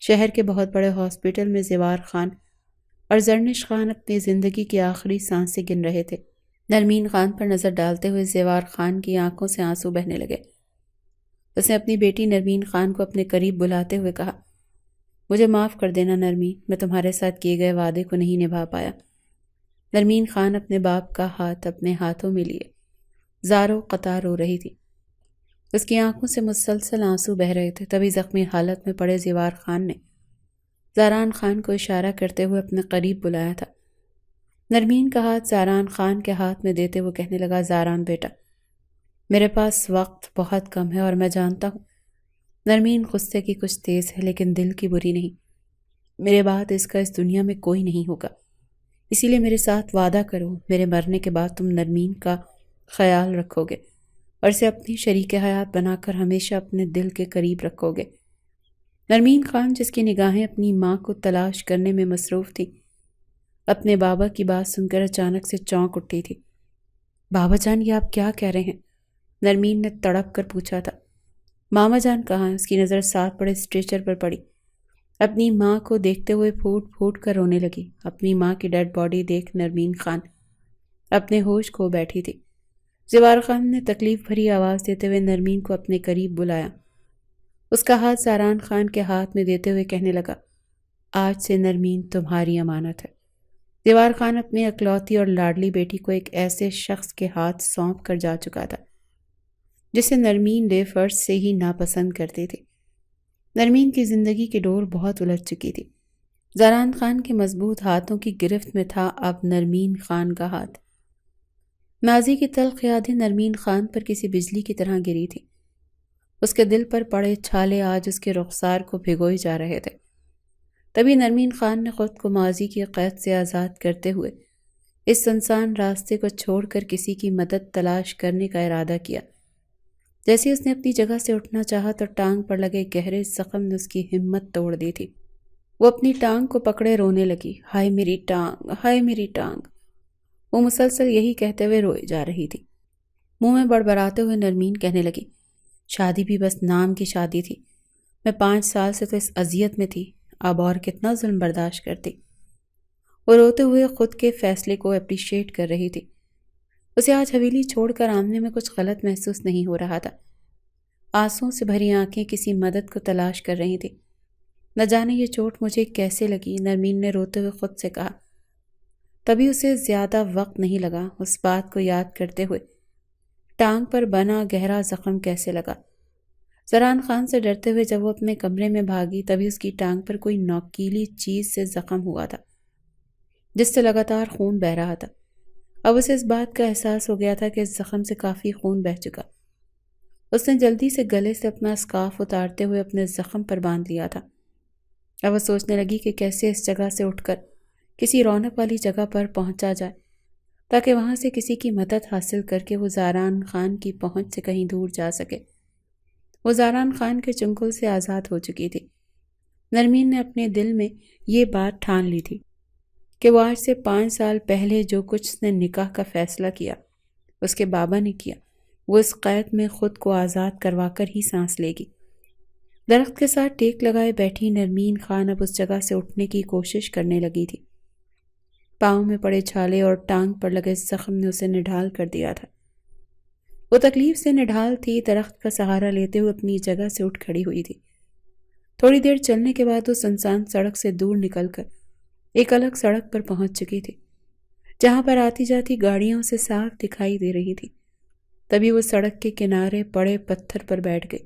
[SPEAKER 1] شہر کے بہت بڑے ہاسپٹل میں زوار خان اور زرنش خان اپنی زندگی کی آخری سانسیں گن رہے تھے۔ نرمین خان پر نظر ڈالتے ہوئے زوار خان کی آنکھوں سے آنسو بہنے لگے۔ اس نے اپنی بیٹی نرمین خان کو اپنے قریب بلاتے ہوئے کہا، مجھے معاف کر دینا نرمین، میں تمہارے ساتھ کیے گئے وعدے کو نہیں نبھا پایا۔ نرمین خان اپنے باپ کا ہاتھ اپنے ہاتھوں میں لیے زاروں قطار رو رہی تھی۔ اس کی آنکھوں سے مسلسل آنسو بہہ رہے تھے۔ تبھی زخمی حالت میں پڑے زیور خان نے زاران خان کو اشارہ کرتے ہوئے اپنے قریب بلایا تھا۔ نرمین کا ہاتھ زاران خان کے ہاتھ میں دیتے ہوئے کہنے لگا، زاران بیٹا، میرے پاس وقت بہت کم ہے اور میں جانتا ہوں نرمین غصے کی کچھ تیز ہے لیکن دل کی بری نہیں۔ میرے بعد اس کا اس دنیا میں کوئی نہیں ہوگا، اسی لیے میرے ساتھ وعدہ کرو، میرے مرنے کے بعد تم نرمین کا خیال رکھو گے اور اسے اپنی شریک حیات بنا کر ہمیشہ اپنے دل کے قریب رکھو گے۔ نرمین خان، جس کی نگاہیں اپنی ماں کو تلاش کرنے میں مصروف تھی، اپنے بابا کی بات سن کر اچانک سے چونک اٹھی تھی۔ بابا جان، یہ آپ کیا کہہ رہے ہیں؟ نرمین نے تڑپ کر پوچھا تھا۔ ماما جان کہاں ہیں؟ اس کی نظر ساتھ پڑے اسٹریچر پر پڑی۔ اپنی ماں کو دیکھتے ہوئے پھوٹ پھوٹ کر رونے لگی۔ اپنی ماں کی ڈیڈ باڈی دیکھ نرمین خان اپنے ہوش کھو بیٹھی تھی۔ زیور خان نے تکلیف بھری آواز دیتے ہوئے نرمین کو اپنے قریب بلایا۔ اس کا ہاتھ زاران خان کے ہاتھ میں دیتے ہوئے کہنے لگا، آج سے نرمین تمہاری امانت ہے۔ زیور خان اپنی اکلوتی اور لاڈلی بیٹی کو ایک ایسے شخص کے ہاتھ سونپ کر جا چکا تھا جسے نرمین بے فرض سے ہی ناپسند کرتی تھی۔ نرمین کی زندگی کی ڈور بہت الجھ چکی تھی۔ زاران خان کے مضبوط ہاتھوں کی گرفت میں تھا اب نرمین خان کا ہاتھ۔ ماضی کی تلخ یادیں نرمین خان پر کسی بجلی کی طرح گری تھی۔ اس کے دل پر پڑے چھالے آج اس کے رخسار کو بھگوئے جا رہے تھے۔ تبھی نرمین خان نے خود کو ماضی کی قید سے آزاد کرتے ہوئے اس سنسان راستے کو چھوڑ کر کسی کی مدد تلاش کرنے کا ارادہ کیا۔ جیسے اس نے اپنی جگہ سے اٹھنا چاہا تو ٹانگ پر لگے گہرے زخم نے اس کی ہمت توڑ دی تھی۔ وہ اپنی ٹانگ کو پکڑے رونے لگی، ہائے میری ٹانگ، ہائے میری ٹانگ۔ وہ مسلسل یہی کہتے ہوئے روئے جا رہی تھی۔ منہ میں بڑبڑاتے ہوئے نرمین کہنے لگی، شادی بھی بس نام کی شادی تھی، میں 5 سال سے تو اس اذیت میں تھی، اب اور کتنا ظلم برداشت کرتی۔ وہ روتے ہوئے خود کے فیصلے کو اپریشیٹ کر رہی تھی۔ اسے آج حویلی چھوڑ کر آمنے میں کچھ غلط محسوس نہیں ہو رہا تھا۔ آنسوؤں سے بھری آنکھیں کسی مدد کو تلاش کر رہی تھی۔ نہ جانے یہ چوٹ مجھے کیسے لگی، نرمین نے روتے ہوئے خود سے کہا۔ تبھی اسے زیادہ وقت نہیں لگا اس بات کو یاد کرتے ہوئے ٹانگ پر بنا گہرا زخم کیسے لگا۔ زاران خان سے ڈرتے ہوئے جب وہ اپنے کمرے میں بھاگی تبھی اس کی ٹانگ پر کوئی نوکیلی چیز سے زخم ہوا تھا جس سے لگاتار خون بہہ رہا تھا۔ اب اسے اس بات کا احساس ہو گیا تھا کہ اس زخم سے کافی خون بہہ چکا۔ اس نے جلدی سے گلے سے اپنا اسکارف اتارتے ہوئے اپنے زخم پر باندھ لیا تھا۔ اب وہ سوچنے لگی کہ کیسے اس جگہ سے اٹھ کر کسی رونق والی جگہ پر پہنچا جائے تاکہ وہاں سے کسی کی مدد حاصل کر کے وہ زاران خان کی پہنچ سے کہیں دور جا سکے۔ وہ زاران خان کے چنگل سے آزاد ہو چکی تھی۔ نرمین نے اپنے دل میں یہ بات ٹھان لی تھی کہ وہ آج سے 5 سال پہلے جو کچھ اس نے نکاح کا فیصلہ کیا، اس کے بابا نے کیا، وہ اس قید میں خود کو آزاد کروا کر ہی سانس لے گی۔ درخت کے ساتھ ٹیک لگائے بیٹھی نرمین خان اب اس جگہ سے اٹھنے کی کوشش کرنے لگی تھی۔ پاؤں میں پڑے چھالے اور ٹانگ پر لگے زخم نے اسے نڈھال کر دیا تھا۔ وہ تکلیف سے نڈھال تھی، درخت کا سہارا لیتے ہوئے اپنی جگہ سے اٹھ کھڑی ہوئی تھی۔ تھوڑی دیر چلنے کے بعد وہ سنسان سڑک سے دور نکل کر ایک الگ سڑک پر پہنچ چکی تھی جہاں پر آتی جاتی گاڑیوں سے صاف دکھائی دے رہی تھی۔ تبھی وہ سڑک کے کنارے پڑے پتھر پر بیٹھ گئی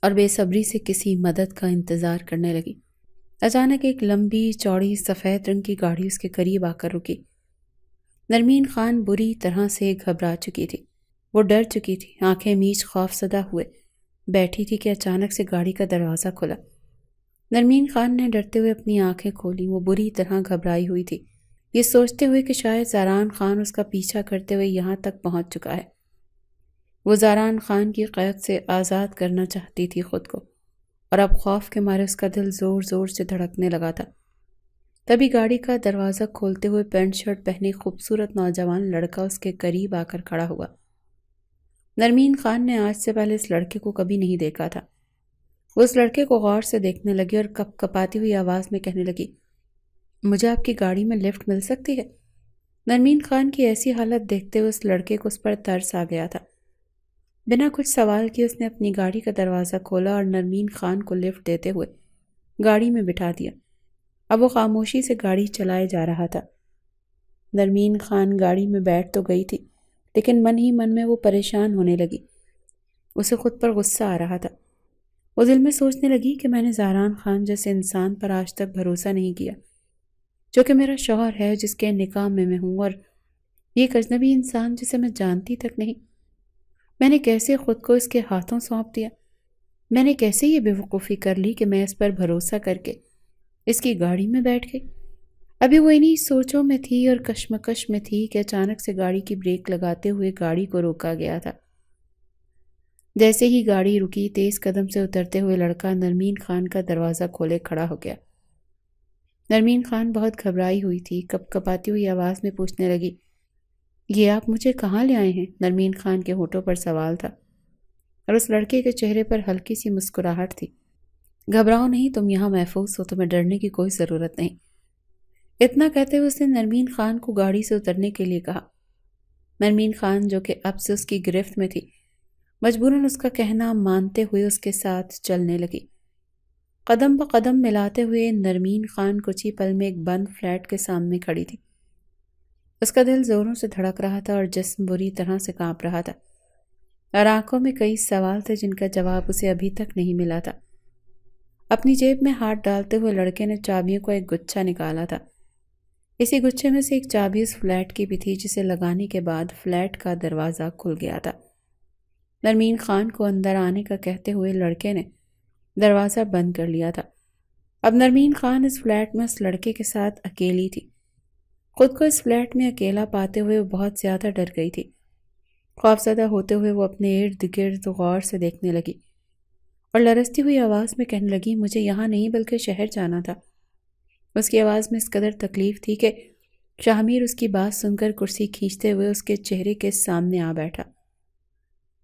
[SPEAKER 1] اور بے صبری سے کسی مدد کا انتظار کرنے لگی۔ اچانک ایک لمبی چوڑی سفید رنگ کی گاڑی اس کے قریب آ کر رکی۔ نرمین خان بری طرح سے گھبرا چکی تھی۔ وہ ڈر چکی تھی، آنکھیں میچ خوف زدہ ہوئے بیٹھی تھی کہ اچانک سے گاڑی کا دروازہ کھلا۔ نرمین خان نے ڈرتے ہوئے اپنی آنکھیں کھولی۔ وہ بری طرح گھبرائی ہوئی تھی، یہ سوچتے ہوئے کہ شاید زاران خان اس کا پیچھا کرتے ہوئے یہاں تک پہنچ چکا ہے۔ وہ زاران خان کی قید سے آزاد کرنا چاہتی تھی خود کو، اور اب خوف کے مارے اس کا دل زور زور سے دھڑکنے لگا تھا۔ تبھی گاڑی کا دروازہ کھولتے ہوئے پینٹ شرٹ پہنے خوبصورت نوجوان لڑکا اس کے قریب آ کر کھڑا ہوا۔ نرمین خان نے آج سے پہلے اس لڑکے کو کبھی نہیں دیکھا تھا۔ وہ اس لڑکے کو غور سے دیکھنے لگی اور کپ کپاتی ہوئی آواز میں کہنے لگی، مجھے آپ کی گاڑی میں لفٹ مل سکتی ہے؟ نرمین خان کی ایسی حالت دیکھتے ہوئے اس لڑکے کو اس پر ترس آ گیا تھا۔ بنا کچھ سوال کیے اس نے اپنی گاڑی کا دروازہ کھولا اور نرمین خان کو لفٹ دیتے ہوئے گاڑی میں بٹھا دیا۔ اب وہ خاموشی سے گاڑی چلائے جا رہا تھا۔ نرمین خان گاڑی میں بیٹھ تو گئی تھی، لیکن من ہی من میں وہ پریشان ہونے لگی۔ اسے خود پر غصہ آ رہا تھا۔ وہ دل میں سوچنے لگی کہ میں نے زہران خان جیسے انسان پر آج تک بھروسہ نہیں کیا، جو کہ میرا شوہر ہے، جس کے نکاح میں ہوں، اور یہ ایک اجنبی انسان جسے میں جانتی تک نہیں۔ میں نے کیسے خود کو اس کے ہاتھوں سونپ دیا؟ میں نے کیسے یہ بے وقوفی کر لی کہ میں اس پر بھروسہ کر کے اس کی گاڑی میں بیٹھ گئی؟ ابھی وہ انہی سوچوں میں تھی اور کشمکش میں تھی کہ اچانک سے گاڑی کی بریک لگاتے ہوئے گاڑی کو روکا گیا تھا۔ جیسے ہی گاڑی رکی، تیز قدم سے اترتے ہوئے لڑکا نرمین خان کا دروازہ کھولے کھڑا ہو گیا۔ نرمین خان بہت گھبرائی ہوئی تھی، کپ کپاتی ہوئی آواز میں پوچھنے لگی، یہ آپ مجھے کہاں لے آئے ہیں؟ نرمین خان کے ہونٹوں پر سوال تھا اور اس لڑکے کے چہرے پر ہلکی سی مسکراہٹ تھی۔ گھبراؤ نہیں، تم یہاں محفوظ ہو، تمہیں ڈرنے کی کوئی ضرورت نہیں۔ اتنا کہتے ہوئے اس نے نرمین خان کو گاڑی سے اترنے کے لیے کہا۔ نرمین خان جو کہ اب سے اس کی گرفت میں تھی، مجبوراً اس کا کہنا مانتے ہوئے اس کے ساتھ چلنے لگی۔ قدم بہ قدم ملاتے ہوئے نرمین خان کچھ ہی پل میں ایک بند فلیٹ کے سامنے کھڑی تھی۔ اس کا دل زوروں سے دھڑک رہا تھا اور جسم بری طرح سے کانپ رہا تھا، اور آنکھوں میں کئی سوال تھے جن کا جواب اسے ابھی تک نہیں ملا تھا۔ اپنی جیب میں ہاتھ ڈالتے ہوئے لڑکے نے چابیوں کا ایک گچھا نکالا تھا۔ اسی گچھے میں سے ایک چابی اس فلیٹ کی بھی تھی، جسے لگانے کے بعد فلیٹ کا دروازہ کھل گیا تھا۔ نرمین خان کو اندر آنے کا کہتے ہوئے لڑکے نے دروازہ بند کر لیا تھا۔ اب نرمین خان اس فلیٹ میں اس لڑکے کے ساتھ اکیلی تھی۔ خود کو اس فلیٹ میں اکیلا پاتے ہوئے وہ بہت زیادہ ڈر گئی تھی۔ خوفزدہ ہوتے ہوئے وہ اپنے ارد گرد غور سے دیکھنے لگی اور لرزتی ہوئی آواز میں کہنے لگی، مجھے یہاں نہیں بلکہ شہر جانا تھا۔ اس کی آواز میں اس قدر تکلیف تھی کہ شاہمیر اس کی بات سن کر کرسی کھینچتے ہوئے اس کے چہرے کے سامنے آ بیٹھا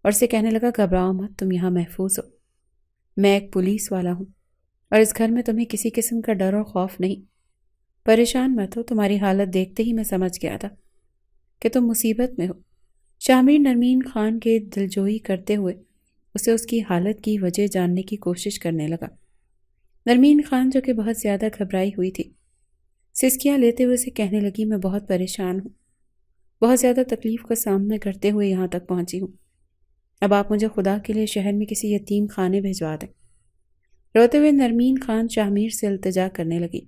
[SPEAKER 1] اور اسے کہنے لگا، گھبراؤ مت، تم یہاں محفوظ ہو۔ میں ایک پولیس والا ہوں اور اس گھر میں تمہیں کسی قسم کا ڈر اور خوف نہیں۔ پریشان مت ہو، تمہاری حالت دیکھتے ہی میں سمجھ گیا تھا کہ تم مصیبت میں ہو۔ شاہمیر نرمین خان کے دلجوئی کرتے ہوئے اسے اس کی حالت کی وجہ جاننے کی کوشش کرنے لگا۔ نرمین خان جو کہ بہت زیادہ گھبرائی ہوئی تھی، سسکیاں لیتے ہوئے اسے کہنے لگی، میں بہت پریشان ہوں، بہت زیادہ تکلیف کا سامنا کرتے ہوئے یہاں تک پہنچی ہوں۔ اب آپ مجھے خدا کے لیے شہر میں کسی یتیم خانے بھجوا دیں۔ روتے ہوئے نرمین خان شاہمیر سے التجا کرنے لگی۔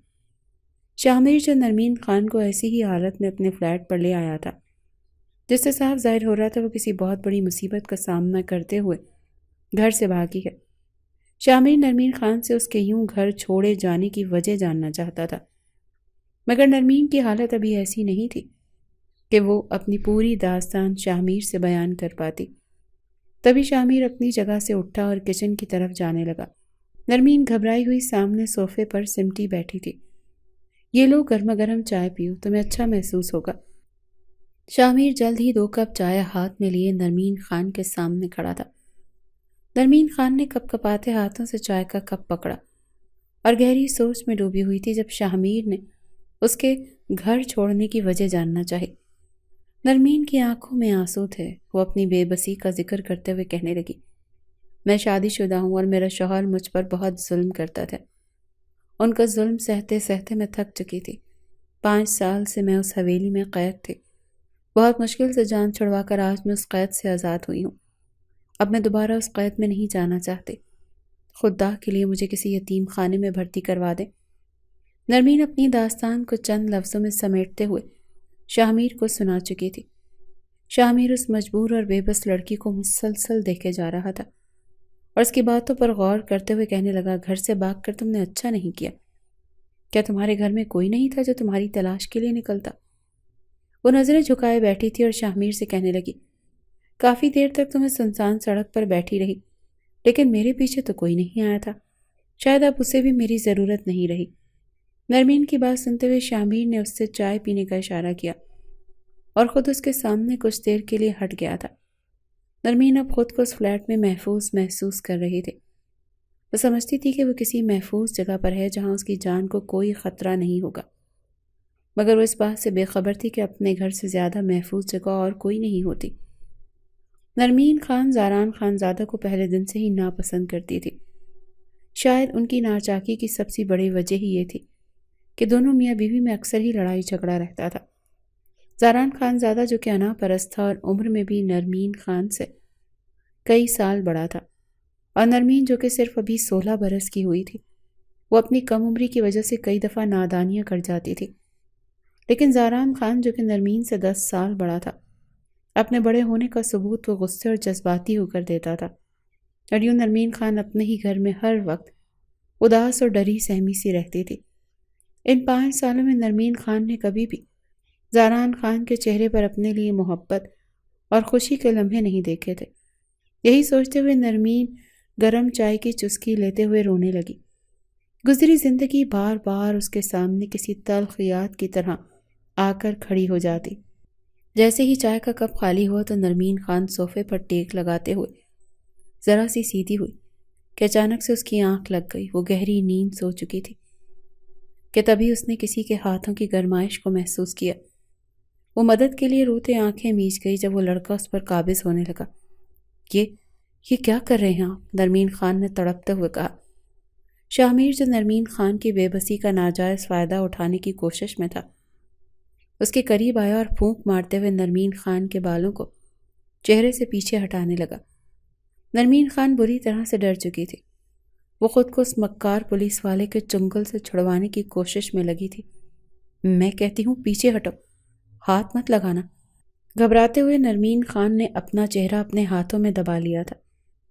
[SPEAKER 1] شاہمیر جو نرمین خان کو ایسی ہی حالت میں اپنے فلیٹ پر لے آیا تھا، جس سے صاف ظاہر ہو رہا تھا وہ کسی بہت بڑی مصیبت کا سامنا کرتے ہوئے گھر سے بھاگی ہے۔ شاہمیر نرمین خان سے اس کے یوں گھر چھوڑے جانے کی وجہ جاننا چاہتا تھا، مگر نرمین کی حالت ابھی ایسی نہیں تھی کہ وہ اپنی پوری داستان شاہمیر سے بیان کر پاتی۔ تبھی شاہمیر اپنی جگہ سے اٹھا اور کچن کی طرف جانے لگا۔ نرمین گھبرائی ہوئی سامنے صوفے پر سمٹی بیٹھی تھی۔ یہ لو گرما گرم چائے پیو، تمہیں اچھا محسوس ہوگا۔ شاہمیر جلد ہی 2 کپ چائے ہاتھ میں لیے نرمین خان کے سامنے کھڑا تھا۔ نرمین خان نے کپ کپاتے ہاتھوں سے چائے کا کپ پکڑا اور گہری سوچ میں ڈوبی ہوئی تھی جب شاہمیر نے اس کے گھر چھوڑنے کی وجہ جاننا چاہی۔ نرمین کی آنکھوں میں آنسو تھے۔ وہ اپنی بے بسی کا ذکر کرتے ہوئے کہنے لگی، میں شادی شدہ ہوں اور میرا شوہر مجھ پر بہت ظلم کرتا تھا۔ ان کا ظلم سہتے سہتے میں تھک چکی تھی۔ 5 سال سے میں اس حویلی میں قید تھی۔ بہت مشکل سے جان چھڑوا کر آج میں اس قید سے آزاد ہوئی ہوں۔ اب میں دوبارہ اس قید میں نہیں جانا چاہتی۔ خدا کے لیے مجھے کسی یتیم خانے میں بھرتی کروا دیں۔ نرمین اپنی داستان کو چند لفظوں میں سمیٹتے ہوئے شاہمیر کو سنا چکی تھی۔ شاہمیر اس مجبور اور بے بس لڑکی کو مسلسل دیکھے جا رہا تھا اور اس کی باتوں پر غور کرتے ہوئے کہنے لگا، گھر سے بھاگ کر تم نے اچھا نہیں کیا۔ کیا تمہارے گھر میں کوئی نہیں تھا جو تمہاری تلاش کے لیے نکلتا؟ وہ نظریں جھکائے بیٹھی تھی اور شاہمیر سے کہنے لگی، کافی دیر تک تو میں سنسان سڑک پر بیٹھی رہی، لیکن میرے پیچھے تو کوئی نہیں آیا تھا۔ شاید اب اسے بھی میری ضرورت نہیں رہی۔ نرمین کی بات سنتے ہوئے شاہمیر نے اس سے چائے پینے کا اشارہ کیا اور خود اس کے سامنے کچھ دیر کے لیے ہٹ گیا تھا۔ نرمین اب خود کو اس فلیٹ میں محفوظ محسوس کر رہی تھی۔ وہ سمجھتی تھی کہ وہ کسی محفوظ جگہ پر ہے جہاں اس کی جان کو کوئی خطرہ نہیں ہوگا، مگر وہ اس بات سے بے خبر تھی کہ اپنے گھر سے زیادہ محفوظ جگہ اور کوئی نہیں ہوتی۔ نرمین خان زاران خانزادہ کو پہلے دن سے ہی ناپسند کرتی تھی۔ شاید ان کی ناچاکی کی سب سے بڑی وجہ ہی یہ تھی کہ دونوں میاں بیوی میں اکثر ہی لڑائی جھگڑا رہتا تھا۔ زاران خانزادہ جو کہ انا پرست تھا اور عمر میں بھی نرمین خان سے کئی سال بڑا تھا، اور نرمین جو کہ صرف ابھی 16 برس کی ہوئی تھی، وہ اپنی کم عمری کی وجہ سے کئی دفعہ نادانیاں کر جاتی تھی۔ لیکن زاران خان جو کہ نرمین سے 10 سال بڑا تھا، اپنے بڑے ہونے کا ثبوت وہ غصے اور جذباتی ہو کر دیتا تھا، اور یوں نرمین خان اپنے ہی گھر میں ہر وقت اداس اور ڈری سہمی سی رہتی تھی۔ ان 5 سالوں میں نرمین خان نے کبھی بھی زاران خان کے چہرے پر اپنے لیے محبت اور خوشی کے لمحے نہیں دیکھے تھے۔ یہی سوچتے ہوئے نرمین گرم چائے کی چسکی لیتے ہوئے رونے لگی۔ گزری زندگی بار بار اس کے سامنے کسی تلخ یاد کی طرح آ کر کھڑی ہو جاتی۔ جیسے ہی چائے کا کپ خالی ہوا تو نرمین خان صوفے پر ٹیک لگاتے ہوئے ذرا سی سیدھی ہوئی کہ اچانک سے اس کی آنکھ لگ گئی۔ وہ گہری نیند سو چکی تھی کہ تبھی اس نے کسی کے ہاتھوں کی گرمائش کو محسوس کیا۔ وہ مدد کے لیے روتے آنکھیں میچ گئی جب وہ لڑکا اس پر قابض ہونے لگا۔ یہ کیا کر رہے ہیں آپ؟ نرمین خان نے تڑپتے ہوئے کہا۔ شاہ میر جو نرمین خان کی بے بسی کا ناجائز فائدہ اٹھانے کی کوشش میں تھا، اس کے قریب آیا اور پھونک مارتے ہوئے نرمین خان کے بالوں کو چہرے سے پیچھے ہٹانے لگا۔ نرمین خان بری طرح سے ڈر چکی تھی۔ وہ خود کو اس مکار پولیس والے کے چنگل سے چھڑوانے کی کوشش میں لگی تھی۔ میں کہتی ہوں پیچھے ہٹو، ہاتھ مت لگانا۔ گھبراتے ہوئے نرمین خان نے اپنا چہرہ اپنے ہاتھوں میں دبا لیا تھا۔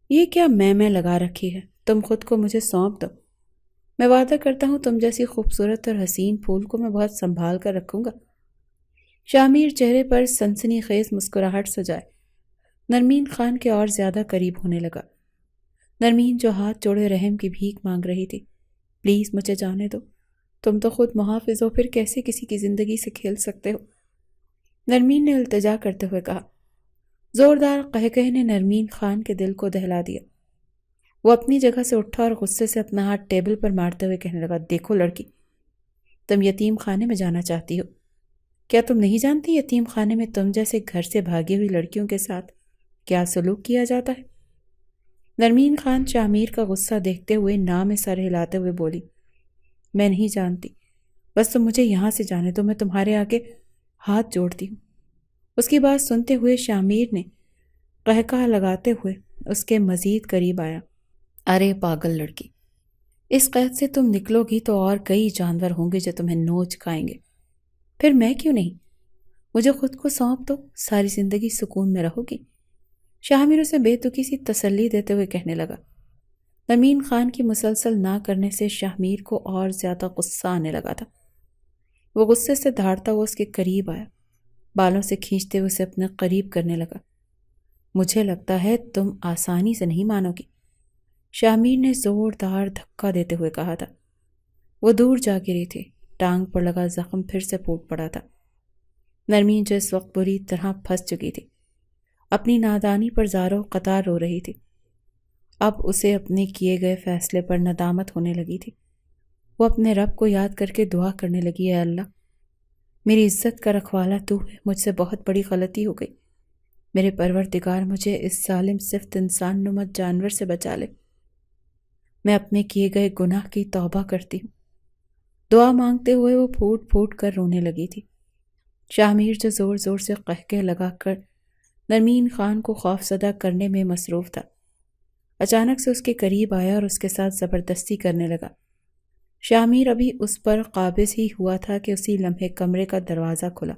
[SPEAKER 1] یہ کیا میں لگا رکھی ہے؟ تم خود کو مجھے سونپ دو، میں وعدہ کرتا ہوں تم جیسی خوبصورت اور حسین پھول کو میں بہت سنبھال کر رکھوں گا۔ شاہ میر چہرے پر سنسنی خیز مسکراہٹ سجائے نرمین خان کے اور زیادہ قریب ہونے لگا۔ نرمین جو ہاتھ جوڑے رحم کی بھیک مانگ رہی تھی، پلیز مجھے جانے دو، تم تو خود محافظ ہو، پھر کیسے کسی کی زندگی سے کھیل سکتے ہو؟ نرمین نے التجا کرتے ہوئے کہا۔ زوردار قہقہے نے نرمین خان کے دل کو دہلا دیا۔ وہ اپنی جگہ سے اٹھا اور غصے سے اپنا ہاتھ ٹیبل پر مارتے ہوئے کہنے لگا، دیکھو لڑکی، تم یتیم خانے میں جانا چاہتی ہو، کیا تم نہیں جانتی یتیم خانے میں تم جیسے گھر سے بھاگی ہوئی لڑکیوں کے ساتھ کیا سلوک کیا جاتا ہے؟ نرمین خان شاہ میر کا غصہ دیکھتے ہوئے ناں میں سر ہلاتے ہوئے بولی، میں نہیں جانتی، بس تم مجھے یہاں سے جانے دو، میں تمہارے آگے ہاتھ جوڑتی ہوں۔ اس کی بات سنتے ہوئے شاہ میر نے قہقہہ لگاتے ہوئے اس کے مزید قریب آیا۔ ارے پاگل لڑکی، اس قید سے تم نکلو گی تو اور کئی جانور ہوں گے جو تمہیں نوچ کھائیں گے، پھر میں کیوں نہیں؟ مجھے خود کو سونپ دو، ساری زندگی سکون میں رہو گی۔ شاہ میر اسے بے تکی سی تسلی دیتے ہوئے کہنے لگا۔ نرمین خان کی مسلسل نہ کرنے سے شاہ میر کو اور زیادہ غصہ آنے لگا تھا۔ وہ غصے سے دھاڑتا ہوا اس کے قریب آیا، بالوں سے کھینچتے ہوئے اسے اپنے قریب کرنے لگا۔ مجھے لگتا ہے تم آسانی سے نہیں مانو گی، شاہ میر نے زوردار دھکا دیتے ہوئے کہا تھا۔ وہ دور جا گری تھی، ٹانگ پر لگا زخم پھر سے پھوٹ پڑا تھا۔ نرمین جو اس وقت بری طرح پھنس چکی تھی، اپنی نادانی پر زاروں قطار رو رہی تھی۔ اب اسے اپنے کیے گئے فیصلے پر ندامت ہونے لگی تھی۔ وہ اپنے رب کو یاد کر کے دعا کرنے لگی، اے اللہ، میری عزت کا رکھوالا تو ہے، مجھ سے بہت بڑی غلطی ہو گئی، میرے پروردگار مجھے اس ظالم صفت انسان نما جانور سے بچا لے، میں اپنے کیے گئے گناہ کی توبہ کرتی ہوں۔ دعا مانگتے ہوئے وہ پھوٹ پھوٹ کر رونے لگی تھی۔ شاہ میر جو زور زور سے قہقہے لگا کر نرمین خان کو خوفزدہ کرنے میں مصروف تھا، اچانک سے اس کے قریب آیا اور اس کے ساتھ زبردستی کرنے لگا۔ شاہ میر ابھی اس پر قابض ہی ہوا تھا کہ اسی لمحے کمرے کا دروازہ کھلا۔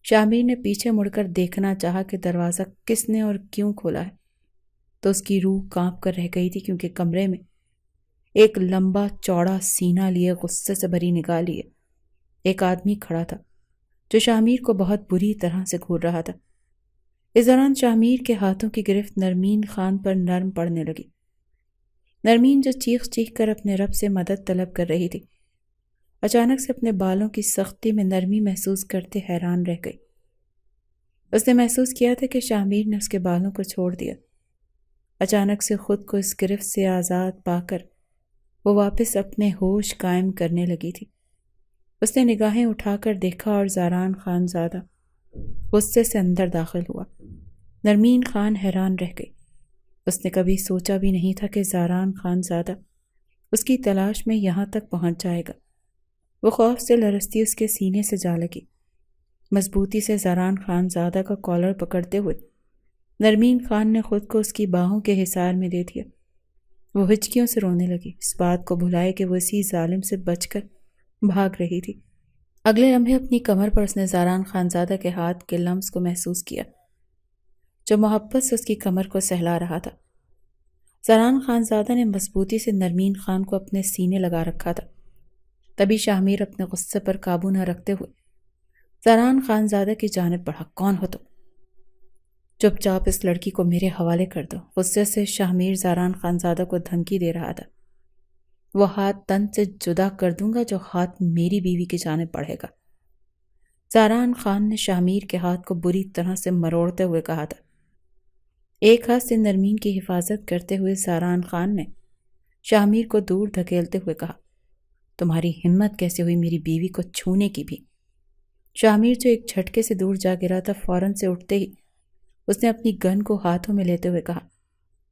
[SPEAKER 1] شاہ میر نے پیچھے مڑ کر دیکھنا چاہا کہ دروازہ کس نے اور کیوں کھولا ہے، تو اس کی روح کانپ کر رہ گئی تھی، کیونکہ کمرے میں ایک لمبا چوڑا سینہ لیے غصے سے بھری نگاہ لیے ایک آدمی کھڑا تھا جو شاہ میر کو بہت بری طرح سے گھور رہا تھا۔ اس دوران شاہ میر کے ہاتھوں کی گرفت نرمین خان پر نرم پڑنے لگی۔ نرمین جو چیخ چیخ کر اپنے رب سے مدد طلب کر رہی تھی، اچانک سے اپنے بالوں کی سختی میں نرمی محسوس کرتے حیران رہ گئی۔ اس نے محسوس کیا تھا کہ شاہ میر نے اس کے بالوں کو چھوڑ دیا۔ اچانک سے خود کو اس گرفت سے آزاد پا کر وہ واپس اپنے ہوش قائم کرنے لگی تھی۔ اس نے نگاہیں اٹھا کر دیکھا اور زاران خانزادہ غصے سے اندر داخل ہوا۔ نرمین خان حیران رہ گئی۔ اس نے کبھی سوچا بھی نہیں تھا کہ زاران خان زادہ اس کی تلاش میں یہاں تک پہنچ جائے گا۔ وہ خوف سے لرزتی اس کے سینے سے جا لگی۔ مضبوطی سے زاران خان زادہ کا کالر پکڑتے ہوئے نرمین خان نے خود کو اس کی باہوں کے حصار میں دے دیا۔ وہ ہچکیوں سے رونے لگی، اس بات کو بھلائے کہ وہ اسی ظالم سے بچ کر بھاگ رہی تھی۔ اگلے لمحے اپنی کمر پر اس نے زاران خان زادہ کے ہاتھ کے لمس کو محسوس کیا جو محبت سے اس کی کمر کو سہلا رہا تھا۔ زاران خان زادہ نے مضبوطی سے نرمین خان کو اپنے سینے لگا رکھا تھا۔ تبھی شاہ میر اپنے غصے پر قابو نہ رکھتے ہوئے زاران خان زادہ کی جانب بڑھا۔ کون ہو تم؟ چپ چاپ اس لڑکی کو میرے حوالے کر دو۔ غصے سے شاہ میر زاران خان زادہ کو دھمکی دے رہا تھا۔ وہ ہاتھ تن سے جدا کر دوں گا جو ہاتھ میری بیوی کی جانب بڑھے گا۔ زاران خان نے شاہ میر کے ہاتھ کو بری طرح سے مروڑتے ہوئے کہا تھا۔ ایک ہاتھ سے نرمین کی حفاظت کرتے ہوئے زاران خان نے شاہ میر کو دور دھکیلتے ہوئے کہا، تمہاری ہمت کیسے ہوئی میری بیوی کو چھونے کی بھی؟ شاہ میر جو ایک جھٹکے سے دور جا گرا تھا، فوراً سے اٹھتے ہی اس نے اپنی گن کو ہاتھوں میں لیتے ہوئے کہا،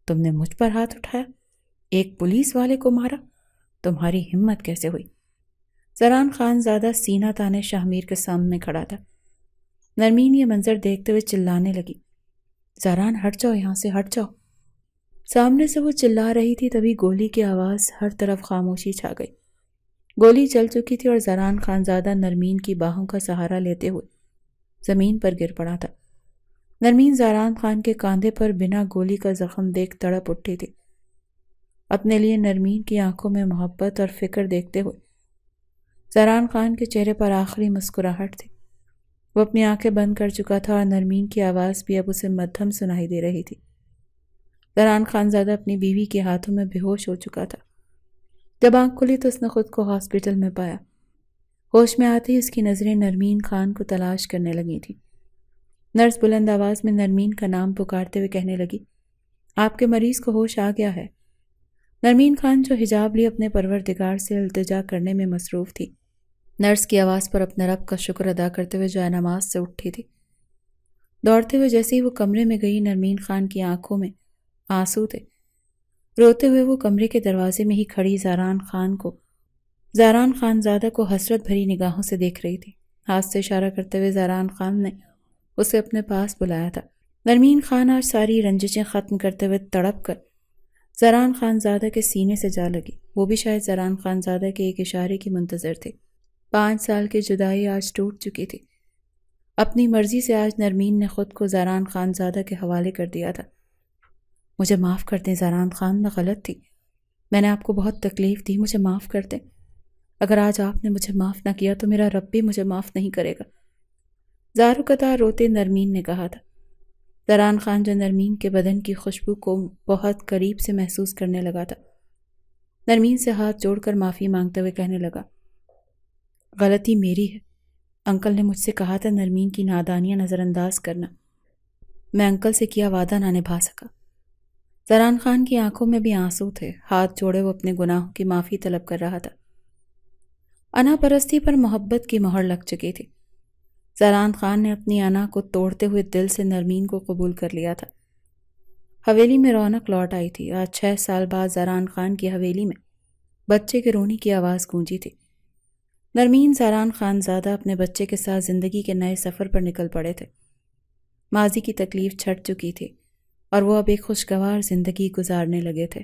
[SPEAKER 1] تم نے مجھ پر ہاتھ اٹھایا؟ ایک پولیس والے کو مارا؟ تمہاری ہمت کیسے ہوئی؟ زاران خان زادہ سینہ تانے شاہ میر کے سامنے کھڑا تھا۔ نرمین یہ منظر دیکھتے ہوئے چلانے لگی، زاران ہٹ جاؤ، یہاں سے ہٹ جاؤ۔ سامنے سے وہ چلا رہی تھی، تبھی گولی کی آواز، ہر طرف خاموشی چھا گئی۔ گولی چل چکی تھی اور زاران خان زادہ نرمین کی باہوں کا سہارا لیتے ہوئے زمین پر گر پڑا تھا۔ نرمین زاران خان کے کاندھے پر بنا گولی کا زخم دیکھ تڑپ اٹھی تھی۔ اپنے لیے نرمین کی آنکھوں میں محبت اور فکر دیکھتے ہوئے زاران خان کے چہرے پر آخری مسکراہٹ تھی۔ وہ اپنی آنکھیں بند کر چکا تھا اور نرمین کی آواز بھی اب اسے مدھم سنائی دے رہی تھی۔ زاران خان زادہ اپنی بیوی کے ہاتھوں میں بے ہوش ہو چکا تھا۔ جب آنکھ کھلی تو اس نے خود کو ہاسپٹل میں پایا۔ ہوش میں آتے ہی اس کی نظریں نرمین خان کو تلاش کرنے لگی تھیں۔ نرس بلند آواز میں نرمین کا نام پکارتے ہوئے کہنے لگی، آپ کے مریض کو ہوش آ گیا ہے۔ نرمین خان جو حجاب لیے اپنے پروردگار سے التجا کرنے میں مصروف تھی، نرس کی آواز پر اپنے رب کا شکر ادا کرتے ہوئے جائے نماز سے اٹھی تھی۔ دوڑتے ہوئے جیسے ہی وہ کمرے میں گئی، نرمین خان کی آنکھوں میں آنسو تھے۔ روتے ہوئے وہ کمرے کے دروازے میں ہی کھڑی زاران خان زادہ کو حسرت بھری نگاہوں سے دیکھ رہی تھی۔ ہاتھ سے اشارہ کرتے ہوئے زاران خان نے اسے اپنے پاس بلایا تھا۔ نرمین خان آج ساری رنجشیں ختم کرتے ہوئے تڑپ کر زاران خان زادہ کے سینے سے جا لگی۔ وہ بھی شاید زاران خان زادہ کے ایک اشارے کی منتظر تھی۔ 5 سال کی جدائی آج ٹوٹ چکی تھی۔ اپنی مرضی سے آج نرمین نے خود کو زاران خان زادہ کے حوالے کر دیا تھا۔ مجھے معاف کر دیں زاران خان، میں غلط تھی، میں نے آپ کو بہت تکلیف دی، مجھے معاف کر دیں۔ اگر آج آپ نے مجھے معاف نہ کیا تو میرا رب بھی مجھے معاف نہیں کرے گا، زارو قطار روتے نرمین نے کہا تھا۔ زاران خان جو نرمین کے بدن کی خوشبو کو بہت قریب سے محسوس کرنے لگا تھا، نرمین سے ہاتھ جوڑ کر معافی مانگتے ہوئے کہنے لگا، غلطی میری ہے، انکل نے مجھ سے کہا تھا نرمین کی نادانیاں نظر انداز کرنا، میں انکل سے کیا وعدہ نہ نبھا سکا۔ زاران خان کی آنکھوں میں بھی آنسو تھے، ہاتھ جوڑے وہ اپنے گناہوں کی معافی طلب کر رہا تھا۔ انا پرستی پر محبت کی مہر لگ چکی تھی۔ زاران خان نے اپنی انا کو توڑتے ہوئے دل سے نرمین کو قبول کر لیا تھا۔ حویلی میں رونق لوٹ آئی تھی۔ آج 6 سال بعد زاران خان کی حویلی میں بچے کے رونے کی آواز گونجی تھی۔ نرمین زاران خان زادہ اپنے بچے کے ساتھ زندگی کے نئے سفر پر نکل پڑے تھے۔ ماضی کی تکلیف چھٹ چکی تھی اور وہ اب ایک خوشگوار زندگی گزارنے لگے تھے۔